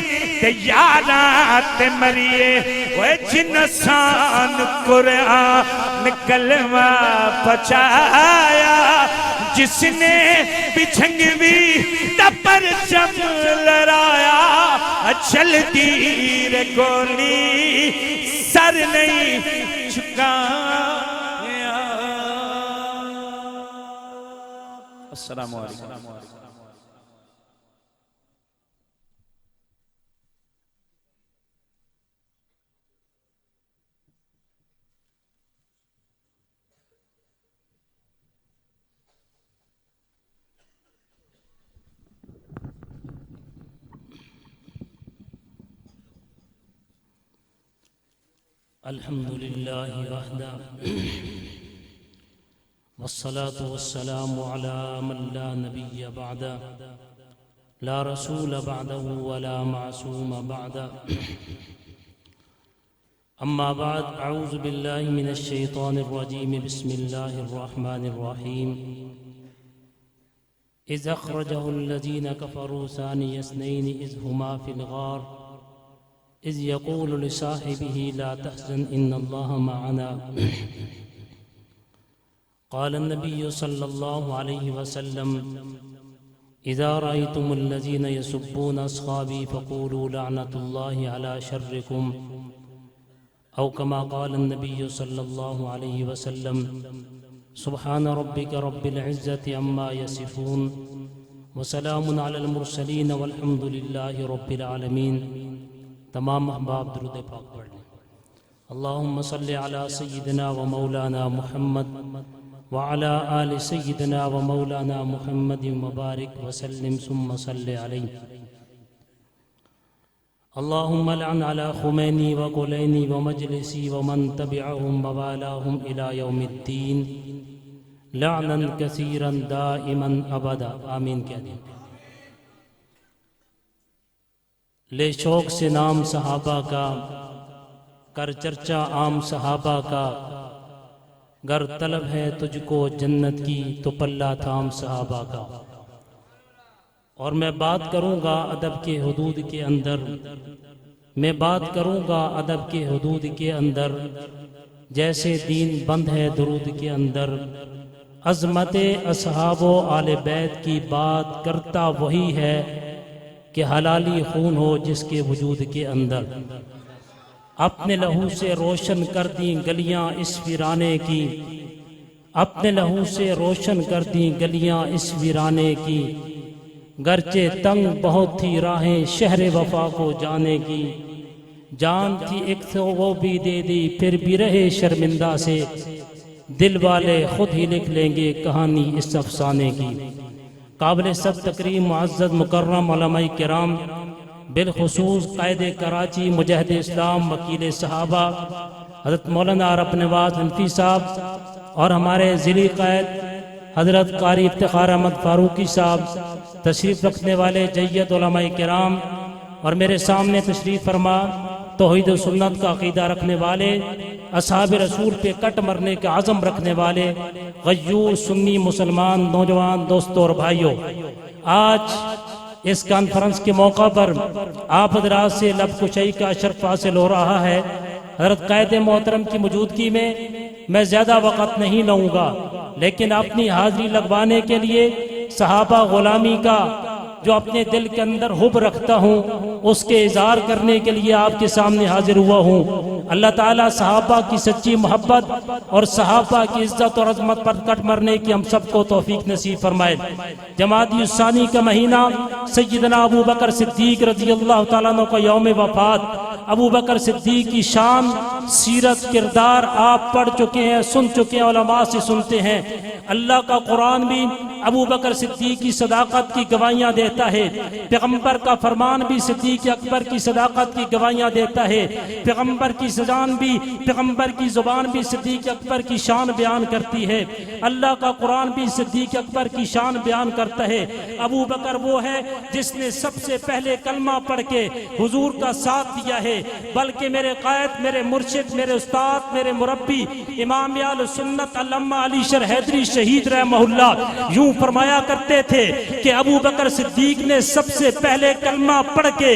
یارات مریے وہ جنسان قرآن کلمہ پچایا جس نے بھی جھنگوی دا پرچم لہرایا چل دیر گولی سر نہیں جھکایا السلام علیکم الحمد لله وحده والصلاة والسلام على من لا نبي بعده لا رسول بعده ولا معصوم بعده أما بعد أعوذ بالله من الشيطان الرجيم بسم الله الرحمن الرحيم إذ أخرجه الذين كفروا ثاني اثنين إذ هما في الغار إذ يقول لصاحبه لا تحزن إن الله معنا قال النبي صلى الله عليه وسلم إذا رأيتم الذين يسبون أصحابي فقولوا لعنة الله على شركم أو كما قال النبي صلى الله عليه وسلم سبحان ربك رب العزة عما يصفون وسلام على المرسلين والحمد لله رب العالمين تمام احباب درود پاک پڑھ لیں اللہم صلی علی سیدنا و مولانا محمد وعلى آل سيدنا ومولانا محمد مبارك وسلم ثم صلي عليه اللهم لعن على خميني وقليني ومجلسي ومن تبعهم ووالاهم إلى يوم الدين لعنا كثيرا دائما أبدا آمين کہہ دیں لے شوق سے نام صحابہ کا کر چرچا عام صحابہ کا، گر طلب ہے تجھ کو جنت کی تو پلہ تھام صحابہ کا۔ اور میں بات کروں گا ادب کے حدود کے اندر، میں بات کروں گا ادب کے حدود کے اندر، جیسے دین بند ہے درود کے اندر۔ عظمت اصحاب و آل بیت کی بات کرتا وہی ہے کہ حلالی خون ہو جس کے وجود کے اندر۔ اپنے لہو سے روشن کر دیں گلیاں اس ویرانے کی، اپنے لہو سے روشن کر دیں گلیاں اس ویرانے کی، گرچہ تنگ بہت تھی راہیں شہر وفا کو جانے کی، جان تھی ایک تو وہ بھی دے دی پھر بھی رہے شرمندہ سے، دل والے خود ہی لکھ لیں گے کہانی اس افسانے کی۔ قابل سب تکریم معزز مکرم علماء کرام، بالخصوص قائد کراچی مجاہد اسلام وکیل صحابہ حضرت مولانا رب نواز انفی صاحب، اور ہمارے ضلعی قائد حضرت قاری افتخار احمد فاروقی صاحب، تشریف رکھنے والے جیت علماء کرام، اور میرے سامنے تشریف فرما توحید و سنت کا عقیدہ رکھنے والے، اصحاب رسول پہ کٹ مرنے کا عزم رکھنے والے غیور سنی مسلمان نوجوان دوستوں اور بھائیوں، آج اس کانفرنس کے موقع پر آپ حضرات سے لب کشائی کا شرف حاصل ہو رہا ہے۔ حضرت قائد محترم کی موجودگی میں زیادہ وقت نہیں لوں گا، لیکن اپنی حاضری لگوانے کے لیے صحابہ غلامی کا جو اپنے دل کے اندر حب رکھتا ہوں اس کے اظہار کرنے کے لیے آپ کے سامنے حاضر ہوا ہوں۔ اللہ تعالیٰ صحابہ کی سچی محبت اور صحابہ کی عزت اور عظمت پر کٹ مرنے کی ہم سب کو توفیق نصیب فرمائے۔ جمادی الثانی کا مہینہ، سیدنا ابو بکر صدیق رضی اللہ تعالیٰ عنہ کا یوم وفات۔ ابو بکر صدیق کی شان، سیرت، کردار آپ پڑھ چکے ہیں، سن چکے ہیں، علماء سے سنتے ہیں۔ اللہ کا قرآن بھی ابو بکر صدیق کی صداقت کی گواہیاں دیتا ہے، پیغمبر کا فرمان بھی صدیق اکبر کی صداقت کی گواہیاں دیتا ہے، پیغمبر کی زبان بھی صدیق اکبر کی شان بیان کرتی ہے، اللہ کا قرآن بھی صدیق اکبر کی شان بیان کرتا ہے۔ ابو بکر وہ ہے جس نے سب سے پہلے کلمہ پڑھ کے حضور کا ساتھ دیا ہے، بلکہ میرے قائد، میرے مرشد، میرے استاد، میرے مربی امام اہل سنت علامہ علی شر حیدری شہید رحمہ اللہ یوں فرمایا کرتے تھے کہ ابو بکر صدیق نے سب سے پہلے کلمہ پڑھ کے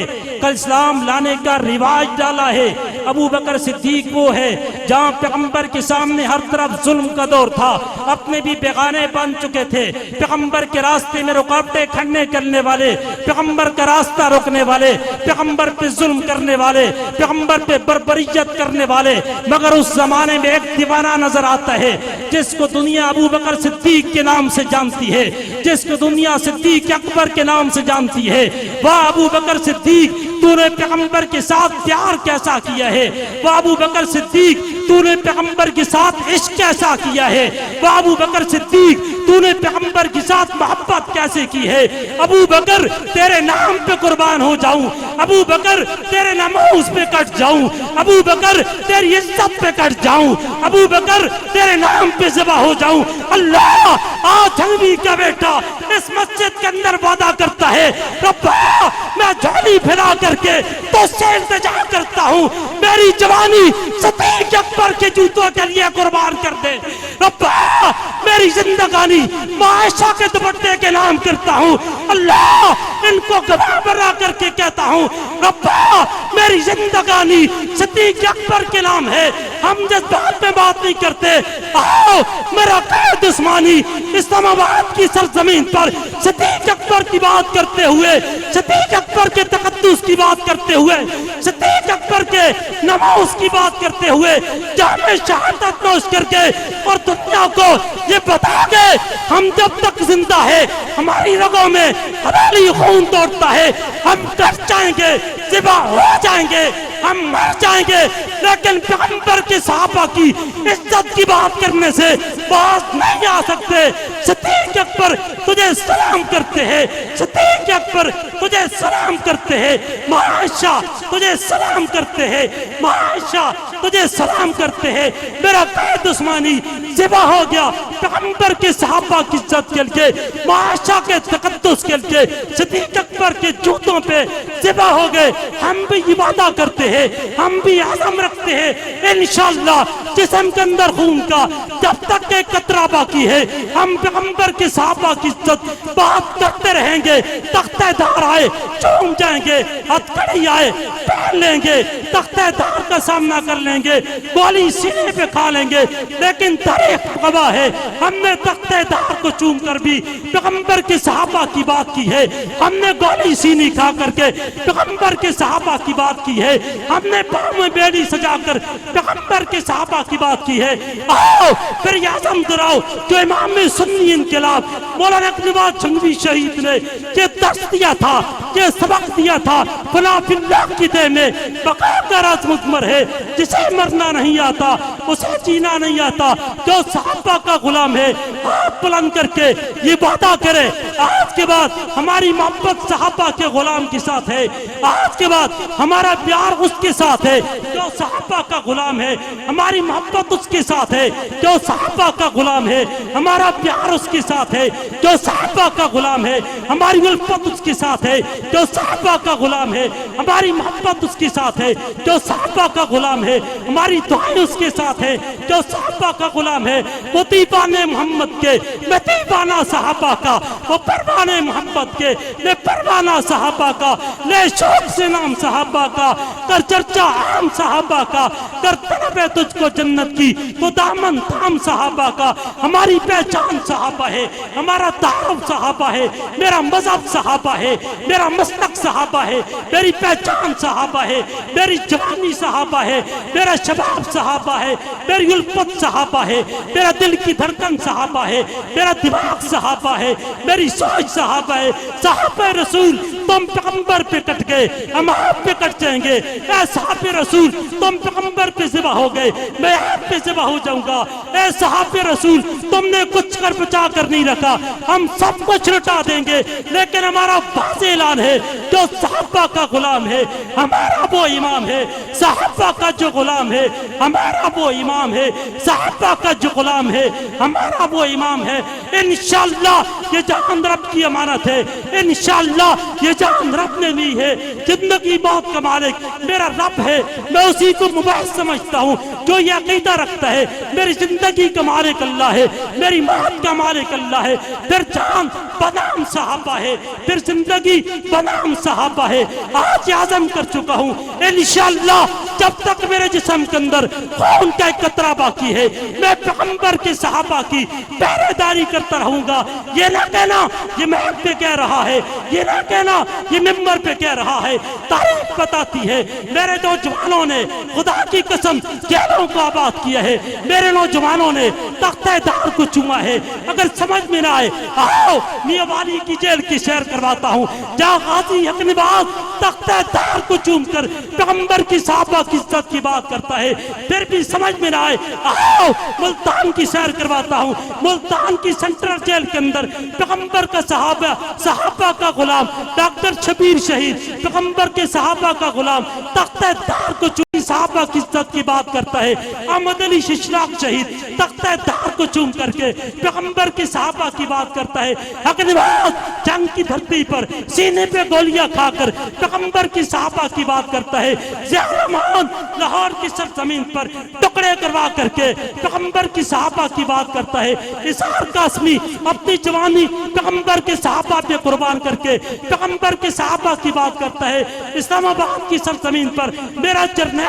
اسلام لانے کا رواج ڈالا ہے۔ ابو بکر صدیق وہ ہے جہاں پیغمبر کے سامنے ہر طرف ظلم کا دور تھا، اپنے بھی بیگانے بن چکے تھے، پیغمبر کے راستے میں رکاوٹیں کھڑے کرنے والے، پیغمبر کا راستہ روکنے والے، پیغمبر پہ ظلم کرنے والے، پیغمبر پہ بربریت کرنے والے، مگر اس زمانے میں ایک دیوانہ نظر آتا ہے جس کو دنیا ابو بکر صدیق کے نام سے جانتی ہے، جس کو دنیا صدیق اکبر کے نام سے جانتی ہے۔ واہ ابو بکر صدیق، تو نے پیغمبر کے ساتھ پیار کیسا کیا ہے، واہ ابو بکر صدیق تو نے پیغمبر کے ساتھ عشق کیسا کیا ہے، واہ ابو بکر صدیق تو نے پیغمبر کے ساتھ محبت کیسے کی ہے۔ ابو بکر تیرے نام پہ قربان ہو جاؤں، ابو بکر تیرے ناموس پہ کٹ جاؤں، ابو بکر تیری عزت پہ کٹ جاؤں، ابو بکر تیرے نام پہ ذبح ہو جاؤں۔ اللہ آج ہنوی کا بیٹا اس مسجد کے اندر وعدہ کرتا ہے، ربا میں جھولی پھیلا کر کے تو سے التجا کرتا ہوں، میری جوانی صدیق اکبر کے جوتوں کے لیے قربان کر دے، ربا میری زندگانی معاشہ کے دوپٹے کے نام کرتا ہوں، اللہ ان کو گواہ بنا کر کے کہتا ہوں، ربا میری زندگانی صدیق اکبر کے نام ہے۔ ہم جس بات میں بات نہیں کرتے، آؤ میرا قائد عثمانی اسلام آباد کی سرزمین پر صدیق اکبر کی بات کرتے ہوئے، صدیق اکبر کے تقدس کی بات کرتے ہوئے، صدیق اکبر کے نماز کی بات کرتے ہوئے جامع شہادت نوش کر کے اور دنیا کو یہ بتا دے، ہم جب تک زندہ ہے ہماری رگوں میں حلالی خون دوڑتا ہے، ہم ڈر جائیں گے، ذبح ہو جائیں گے، ہم مر جائیں گے، لیکن پیغمبر کے صحابہ کی عزت کی بات کرنے سے باز نہیں آ سکتے۔ صدیق اکبر تجھے سلام کرتے ہیں، صدیق اکبر تجھے سلام کرتے ہیں، معاشہ تجھے سلام کرتے ہیں، معاشہ تجھے سلام کرتے ہیں۔ میرا قائد عثمانی ذبح ہو گیا پیغمبر کے صحابہ کی عزت کے لیے، معاشہ کے تقدس کے لیے، صدیق اکبر کے جوتوں پہ ذبح ہو گئے۔ ہم بھی یہ وعدہ کرتے رکھتے ہیں، ہم بھی عزم رکھتے ہیں انشاءاللہ جسم کے اندر خون کا جب تک ایک قطرہ باقی ہے ہم پیغمبر کے صحابہ کی عزت بات کرتے رہیں گے. تختہ دار آئے چوم جائیں گے، ہتھکڑی آئے پہن لیں گے، تختہ دار کا سامنا کر لیں گے، گولی سینے پہ کھا لیں گے، لیکن تاریخ گواہ ہے ہم نے تختہ دار کو چوم کر بھی پیغمبر کے صحابہ کی بات کی ہے، ہم نے گولی سینی کھا کر کے پیغمبر کے صحابہ کی بات کی ہے، ہم نے پاؤں میں بیڑی سجا کر پیغمبر کے صحابہ کی بات کی ہے. آؤ پھر یہ عزم دراؤ جو امام سنی انقلاب مولانا اقبال جنگوی شہید نے یہ درس دیا تھا، یہ سبق دیا تھا، فنا فی اللہ کی دے میں بقا کا راز مضمر ہے، جسے مرنا نہیں آتا اسے جینا نہیں آتا، جو صحابہ کا غلام ہے آپ بلند کر کے یہ وعدہ کرے آج کے بعد ہماری محبت صحابہ کے غلام کے ساتھ ہے، آج کے بعد ہمارا پیار اس کے ساتھ ہے جو صحابہ کا غلام ہے، ہماری محبت اس کے ساتھ ہے جو صحابہ کا غلام ہے، ہمارا پیار اس کے ساتھ ہے جو صحابہ کا غلام ہے، ہماری الفت اس کے ساتھ ہے جو صحابہ کا غلام ہے، ہماری محبت اس کے ساتھ ہے جو صحابہ کا غلام ہے، ہماری دعائیں اس کے ساتھ ہے جو صحابہ کا غلام ہے. وہ دیوانے محمد کے میں دیوانہ صحابہ کا، وہ پروانہ محمد کے میں پروانہ صحابہ کا، لے شوق سے نام صحابہ کا، کر چرچا عام صحابہ کا، کر طلب ہے تجھ کو جنت کی وہ دامن تھام صحابہ کا. ہماری پہچان صحابہ ہے، ہمارا تعارف صحابہ ہے، میرا مذہب صحابہ ہے، میرا مسلک صحابہ ہے، میری پہچان صحابہ ہے، میری جوانی صحابہ ہے، میرا شباب صحابہ ہے، میری الفت صحابہ ہے، میرا دل کی دھڑکن صحابہ ہے، میرا دماغ صحابہ ہے، میری سوچ صحابہ ہے. صحابہ رسول تم پیغمبر پہ کٹ گئے ہم آپ پہ کٹ جائیں گے. اے صحابہ رسول تم پیغمبر پہ ذبح ہو گئے میں آپ پہ ذبح ہو جاؤں گا. اے صحابہ رسول تم نے کچھ کر بچا کر نہیں رکھا، ہم سب کچھ لٹا دیں گے، لیکن ہمارا واضح اعلان ہے جو صحابہ کا غلام ہے ہمارا وہ امام ہے، صحابہ کا جو غلام ہے ہمارا وہ امام ہے، صحابہ کا جو غلام ہے ہمارا وہ امام ہے. انشاءاللہ یہ جان رب کی امانت ہے، انشاءاللہ یہ جان رب نے لی ہے. زندگی موت کا مالک میرا رب ہے، میں اسی کو مباحث سمجھتا ہوں جو یہ عقیدہ رکھتا ہے میری زندگی کا مالک اللہ ہے، میری موت کا مالک اللہ ہے. پھر جان بنام صحابہ ہے، پھر زندگی بنام صحابہ ہے. آج عزم کر چکا ہوں انشاءاللہ جب تک میرے جسم کے اندر خون کا ایک قطرہ باقی ہے میں پیغمبر کے صحابہ کی پہرے داری کرتا رہوں گا. یہ نہ کہنا یہ محب پہ کہہ رہا ہے، یہ نہ کہنا یہ ممبر پہ کہہ رہا ہے. تاریخ بتاتی ہے میرے نوجوانوں نے خدا کی قسم جیلوں کو آباد کیا ہے، میرے نوجوانوں نے تختہ دار کو چوما ہے. اگر سمجھ میں نہ آئے آؤ میاں والی کی جیل کی سیر کرواتا ہوں جہاں غازی حق نواز تختہ دار کو چوم کر پیغمبر کی صحابہ کی عزت کی بات کرتا ہے. پھر بھی سمجھ میں نہ آئے آؤ ملتان کی سیر کرواتا ہوں، ملتان کی سینٹرل جیل کے اندر پیغمبر کا صحابہ کا غلام ڈاکٹر شبیر شہید پیغمبر کے صحابہ کا غلام تختہ دار کو چوم صحابہ کی عزت کی بات کرتا ہے. احمد علی ششراق شہید تختہ دار کو چوم کر کے پیغمبر کے صحابہ کی بات کرتا ہے. حق نواز جنگ کی دھرتی پر سینے پہ گولیاں کھا کر پیغمبر کی صحابہ کی بات کرتا ہے. ضیاء الرحمان لاہور کی سرزمین پر ٹکڑے کروا کر کے پیغمبر کی صحابہ کی بات کرتا ہے. اظہار قاسمی اپنی جوانی پیغمبر کے صحابہ پہ قربان کر کے پیغمبر کے صحابہ کی بات کرتا ہے. اسلام آباد کی سرزمین پر میرا جرنیل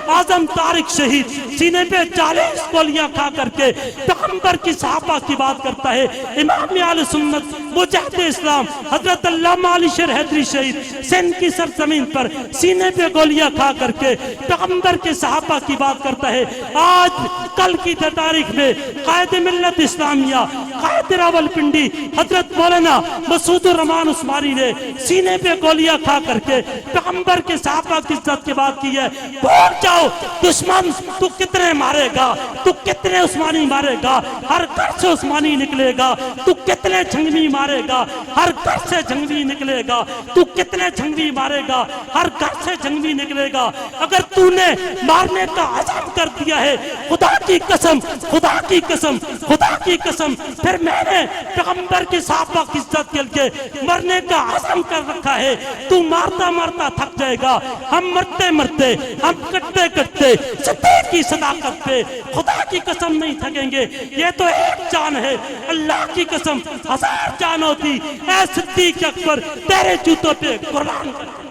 اعظم طارق شہید سینے پہ 40 گولیاں کھا کر کے پیغمبر کی صحابہ کی بات کرتا ہے. امام اہل سنت مجاہد اسلام حضرت علامہ علی شیر حیدری شہید سندھ کی سرزمین پر سینے پہ گولیاں کھا کر کے پیغمبر کے صحابہ کی بات کرتا ہے. آج کل کی تاریخ میں قائد ملت اسلامیہ قائد راولپنڈی حضرت مولانا مسعود الرحمان عثمانی نے سینے پہ گولیاں کھا کر کے پیغمبر کے صحابہ کی عزت کی بات کی ہے. وہ بھول جاؤ دشمن تو کتنے مارے گا، تو کتنے عثمانی مارے گا، ہر گھر سے عثمانی نکلے گا، تو کتنے جھنگوی مارے گا، ہر گھر سے جھنگوی نکلے گا، تو کتنے جھنگوی مارے گا، ہر گھر سے جھنگوی نکلے گا۔ اگر تو نے مارنے کا عزم کر دیا ہے، خدا کی قسم، خدا کی قسم، خدا کی قسم، پھر میں نے پیغمبر کی صحابہ کی عزت کے لیے مرنے کا عزم کر رکھا ہے۔ تو مارتا مارتا تھک جائے گا، ہم مرتے مرتے، ہم کٹتے کٹتے صدیق کی صداقت پہ خدا کی قسم نہیں تھکیں گے۔ یہ تو ایک جان ہے، اللہ کی قسم 1000 جان ہوتی، اے صدیق اکبر تیرے جوتوں پہ قربان کر دیں۔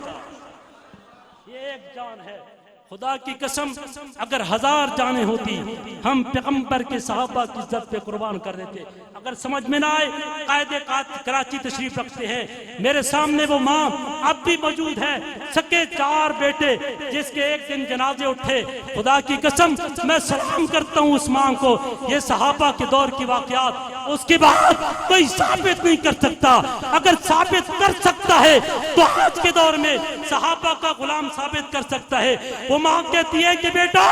یہ ایک جان ہے، خدا کی قسم اگر 1000 جانیں ہوتی ہم پیغمبر کے صحابہ کی عزت پہ قربان کر دیتے۔ اگر سمجھ میں نہ آئے، قائد کراچی تشریف رکھتے ہیں، میرے سامنے وہ ماں اب بھی موجود ہے، سکے 4 بیٹے جس کے ایک دن جنازے اٹھے۔ خدا کی قسم میں سلام کرتا ہوں اس ماں کو، یہ صحابہ کے دور کی واقعات اس کے بعد کوئی ثابت نہیں کر سکتا۔ اگر ثابت کر سکتا ہے تو آج کے دور میں صحابہ کا غلام ثابت کر سکتا ہے۔ وہ ماں کہتی ہے کہ بیٹا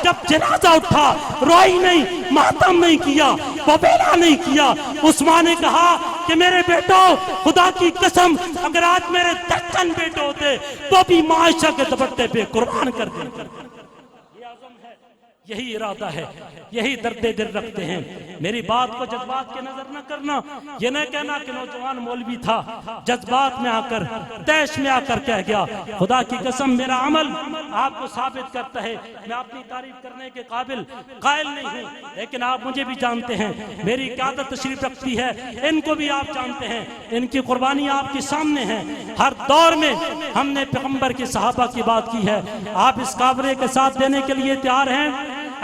جب جنازہ اٹھا روئی نہیں، ماتم نہیں کیا، وبیلا نہیں کیا۔ اس ماں نے کہا کہ میرے بیٹو خدا کی قسم اگر آج میرے 10 بیٹے ہوتے تو بھی معاشہ کے دوپٹے پہ قربان کر دیں۔ یہ عزم ہے، یہی ارادہ ہے، یہی درد دل رکھتے ہیں۔ میری بات کو جذبات کے نظر نہ کرنا، یہ نہ کہنا کہ نوجوان مولوی تھا جذبات میں آ کر، تیش میں آ کر کہہ گیا۔ خدا کی قسم میرا عمل آپ کو ثابت کرتا ہے، میں اپنی تعریف کرنے کے قابل قائل نہیں ہوں، لیکن آپ مجھے بھی جانتے ہیں، میری قیادت تشریف رکھتی ہے، ان کو بھی آپ جانتے ہیں، ان کی قربانی آپ کے سامنے ہے۔ ہر دور میں ہم نے پیغمبر کے صحابہ کی بات کی ہے۔ آپ اس کاوڑے کے ساتھ دینے کے لیے تیار ہیں؟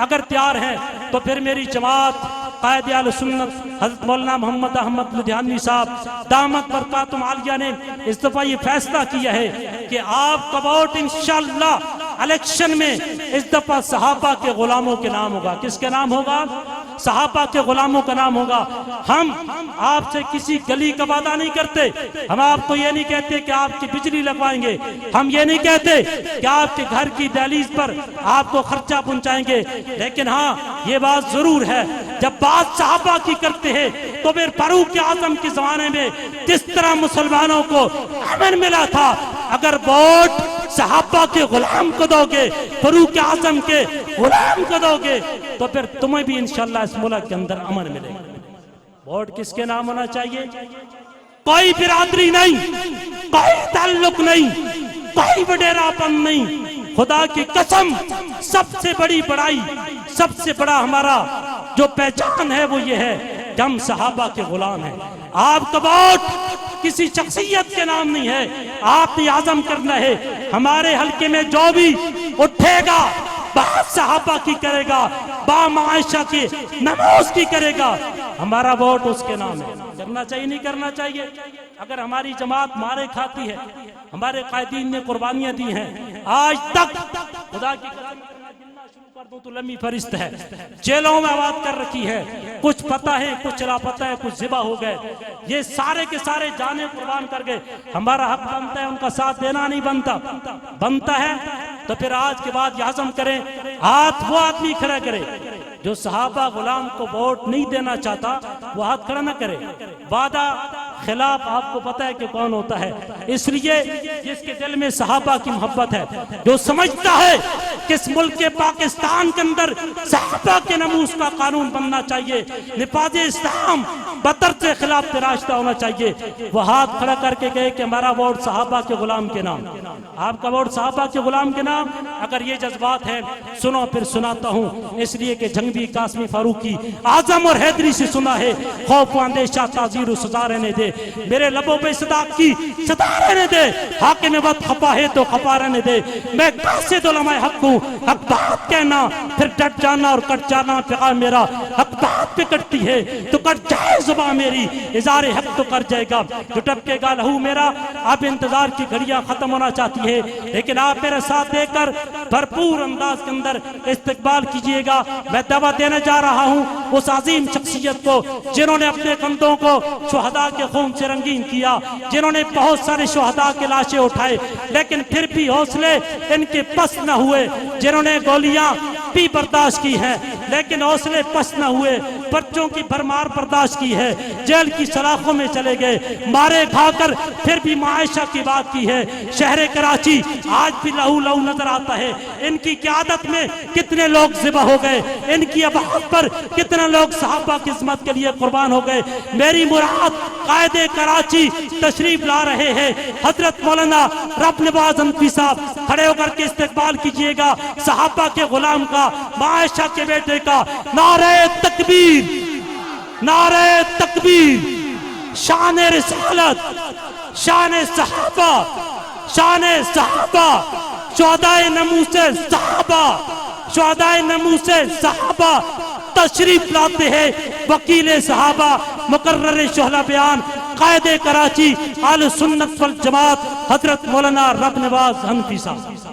اگر تیار ہیں تو پھر میری جماعت قائد اہل سنت حضرت مولانا محمد احمد لدھیانوی صاحب دامت برکاتہم عالیہ نے اس دفعہ یہ فیصلہ کیا ہے کہ آپ کا ووٹ انشاءاللہ الیکشن میں اس دفعہ صحابہ کے غلاموں کے نام ہوگا۔ کس کے نام ہوگا؟ صحابہ کے غلاموں کا نام ہوگا۔ ہم آپ سے کسی گلی کا وعدہ نہیں کرتے، ہم آپ کو یہ نہیں کہتے کہ آپ کی بجلی لگوائیں گے، ہم یہ نہیں کہتے کہ آپ کے گھر کی دہلیز پر آپ کو خرچہ پہنچائیں گے، لیکن ہاں یہ بات ضرور ہے جب بات صحابہ کی کرتے ہیں تو پھر فاروق اعظم کے زمانے میں جس طرح مسلمانوں کو امن ملا تھا، اگر ووٹ صحابہ کے غلام کو دو گے، فاروق اعظم کے غلام کو دو گے، تو پھر تمہیں بھی انشاءاللہ اس ملک کے اندر امن ملے گا۔ ووٹ کس کے نام ہونا چاہیے؟ کوئی برادری نہیں، کوئی تعلق نہیں، کوئی وڈیرا پن نہیں۔ خدا کی قسم سب سے بڑی بڑائی، سب سے بڑا ہمارا جو پہچان ہے وہ یہ ہے کہ ہم صحابہ کے غلام ہیں۔ آپ کا ووٹ کسی شخصیت کے نام نہیں ہے، آپ نے عزم کرنا ہے ہمارے حلقے میں جو بھی اٹھے گا بات صحابہ کی کرے گا، با معاشہ کی نماز کی کرے گا، ہمارا ووٹ اس کے نام ہے۔ کرنا چاہیے نہیں کرنا چاہیے؟ اگر ہماری جماعت مارے کھاتی ہے، ہمارے قائدین نے قربانیاں دی ہیں، آج تک خدا کی قسم شروع کر دوں تو لمبی فہرست ہے، جیلوں میں آباد کر رکھی ہے، کچھ پتہ ہے، کچھ لاپتہ ہے، کچھ ذبح ہو گئے، یہ سارے کے سارے جانیں قربان کر گئے۔ ہمارا حق بنتا ہے ان کا ساتھ دینا، نہیں بنتا؟ بنتا ہے تو پھر آج کے بعد یہ عزم کریں، ہاتھ وہ آدمی کھڑا کرے جو صحابہ غلام کو ووٹ نہیں دینا چاہتا، وہ ہاتھ کھڑا نہ کرے۔ وعدہ خلاف آپ کو پتہ ہے کہ کون ہوتا ہے، اس لیے جس کے دل میں صحابہ کی محبت ہے، جو سمجھتا ہے کہ اس ملک پاکستان کے اندر صحابہ کے ناموس کا قانون بننا چاہیے، نفاذ اسلام بدر سے خلاف تراشتہ ہونا چاہیے، وہ ہاتھ کھڑا کر کے کہے کہ ہمارا ووٹ صحابہ کے غلام کے نام۔ آپ کا ووٹ صحابہ کے غلام کے نام؟ اگر یہ جذبات ہیں سنو، پھر سناتا ہوں، اس لیے کہ جنگی قاسمی فاروقی اعظم اور حیدری سے سنا ہے، خوف و اندیشہ تعزیر و سزا رہنے دے، میرے لبوں پہ صداقت کی صدا رہنے دے، حاکم وقت خفا ہے تو خفا رہنے دے، میں قاصد علماء حق ہوں، حق بات کہنا پھر ڈٹ جانا اور کٹ جانا پیغام میرا، حق بات پہ کٹتی ہے تو کٹ جائے زبان میری، اظہار حق تو کر جائے گا جو ٹپکے گا لہو میرا۔ اب انتظار کی گھڑیاں ختم ہونا چاہتی ہے، لیکن آپ میرے ساتھ دے کر بھرپور انداز کے اندر استقبال کیجئے گا۔ میں دعوت دینے جا رہا ہوں اس عظیم شخصیت کو جنہوں نے اپنے کندھوں کو شہداء کے خون سے رنگین کیا، جنہوں نے بہت سارے شہداء کے لاشیں اٹھائے لیکن پھر بھی حوصلے ان کے پست نہ ہوئے، جنہوں نے گولیاں بھی برداشت کی ہیں لیکن حوصلے پست نہ ہوئے، پرچوں کی بھرمار برداشت کی ہے، جیل کی سلاخوں میں چلے گئے، مارے کھا کر پھر بھی معائشہ کی بات کی ہے۔ شہر کراچی آج بھی لہو لہو نظر آتا ہے، ان کی قیادت میں کتنے لوگ ذبح ہو گئے، ان کی اباعت پر کتنے لوگ صحابہ کی عظمت کے لیے قربان ہو گئے۔ میری مراد قائد کراچی تشریف لا رہے ہیں، حضرت مولانا رب نواز حنفی صاحب کھڑے ہو کر کے استقبال کیجئے گا صحابہ کے غلام کا، معائشہ کے بیٹے کا۔ نعرہ تکبیر، نعرہ تکبیر، شان رسالت، شان صحابہ، شان صحابہ، شہدائے نموس صحابہ، شہدائے نموس صحابہ تشریف لاتے ہیں۔ وکیل صحابہ، مقرر شہلا بیان، قائد کراچی اہل سنت والجماعت حضرت مولانا رب نواز حنفی صاحب۔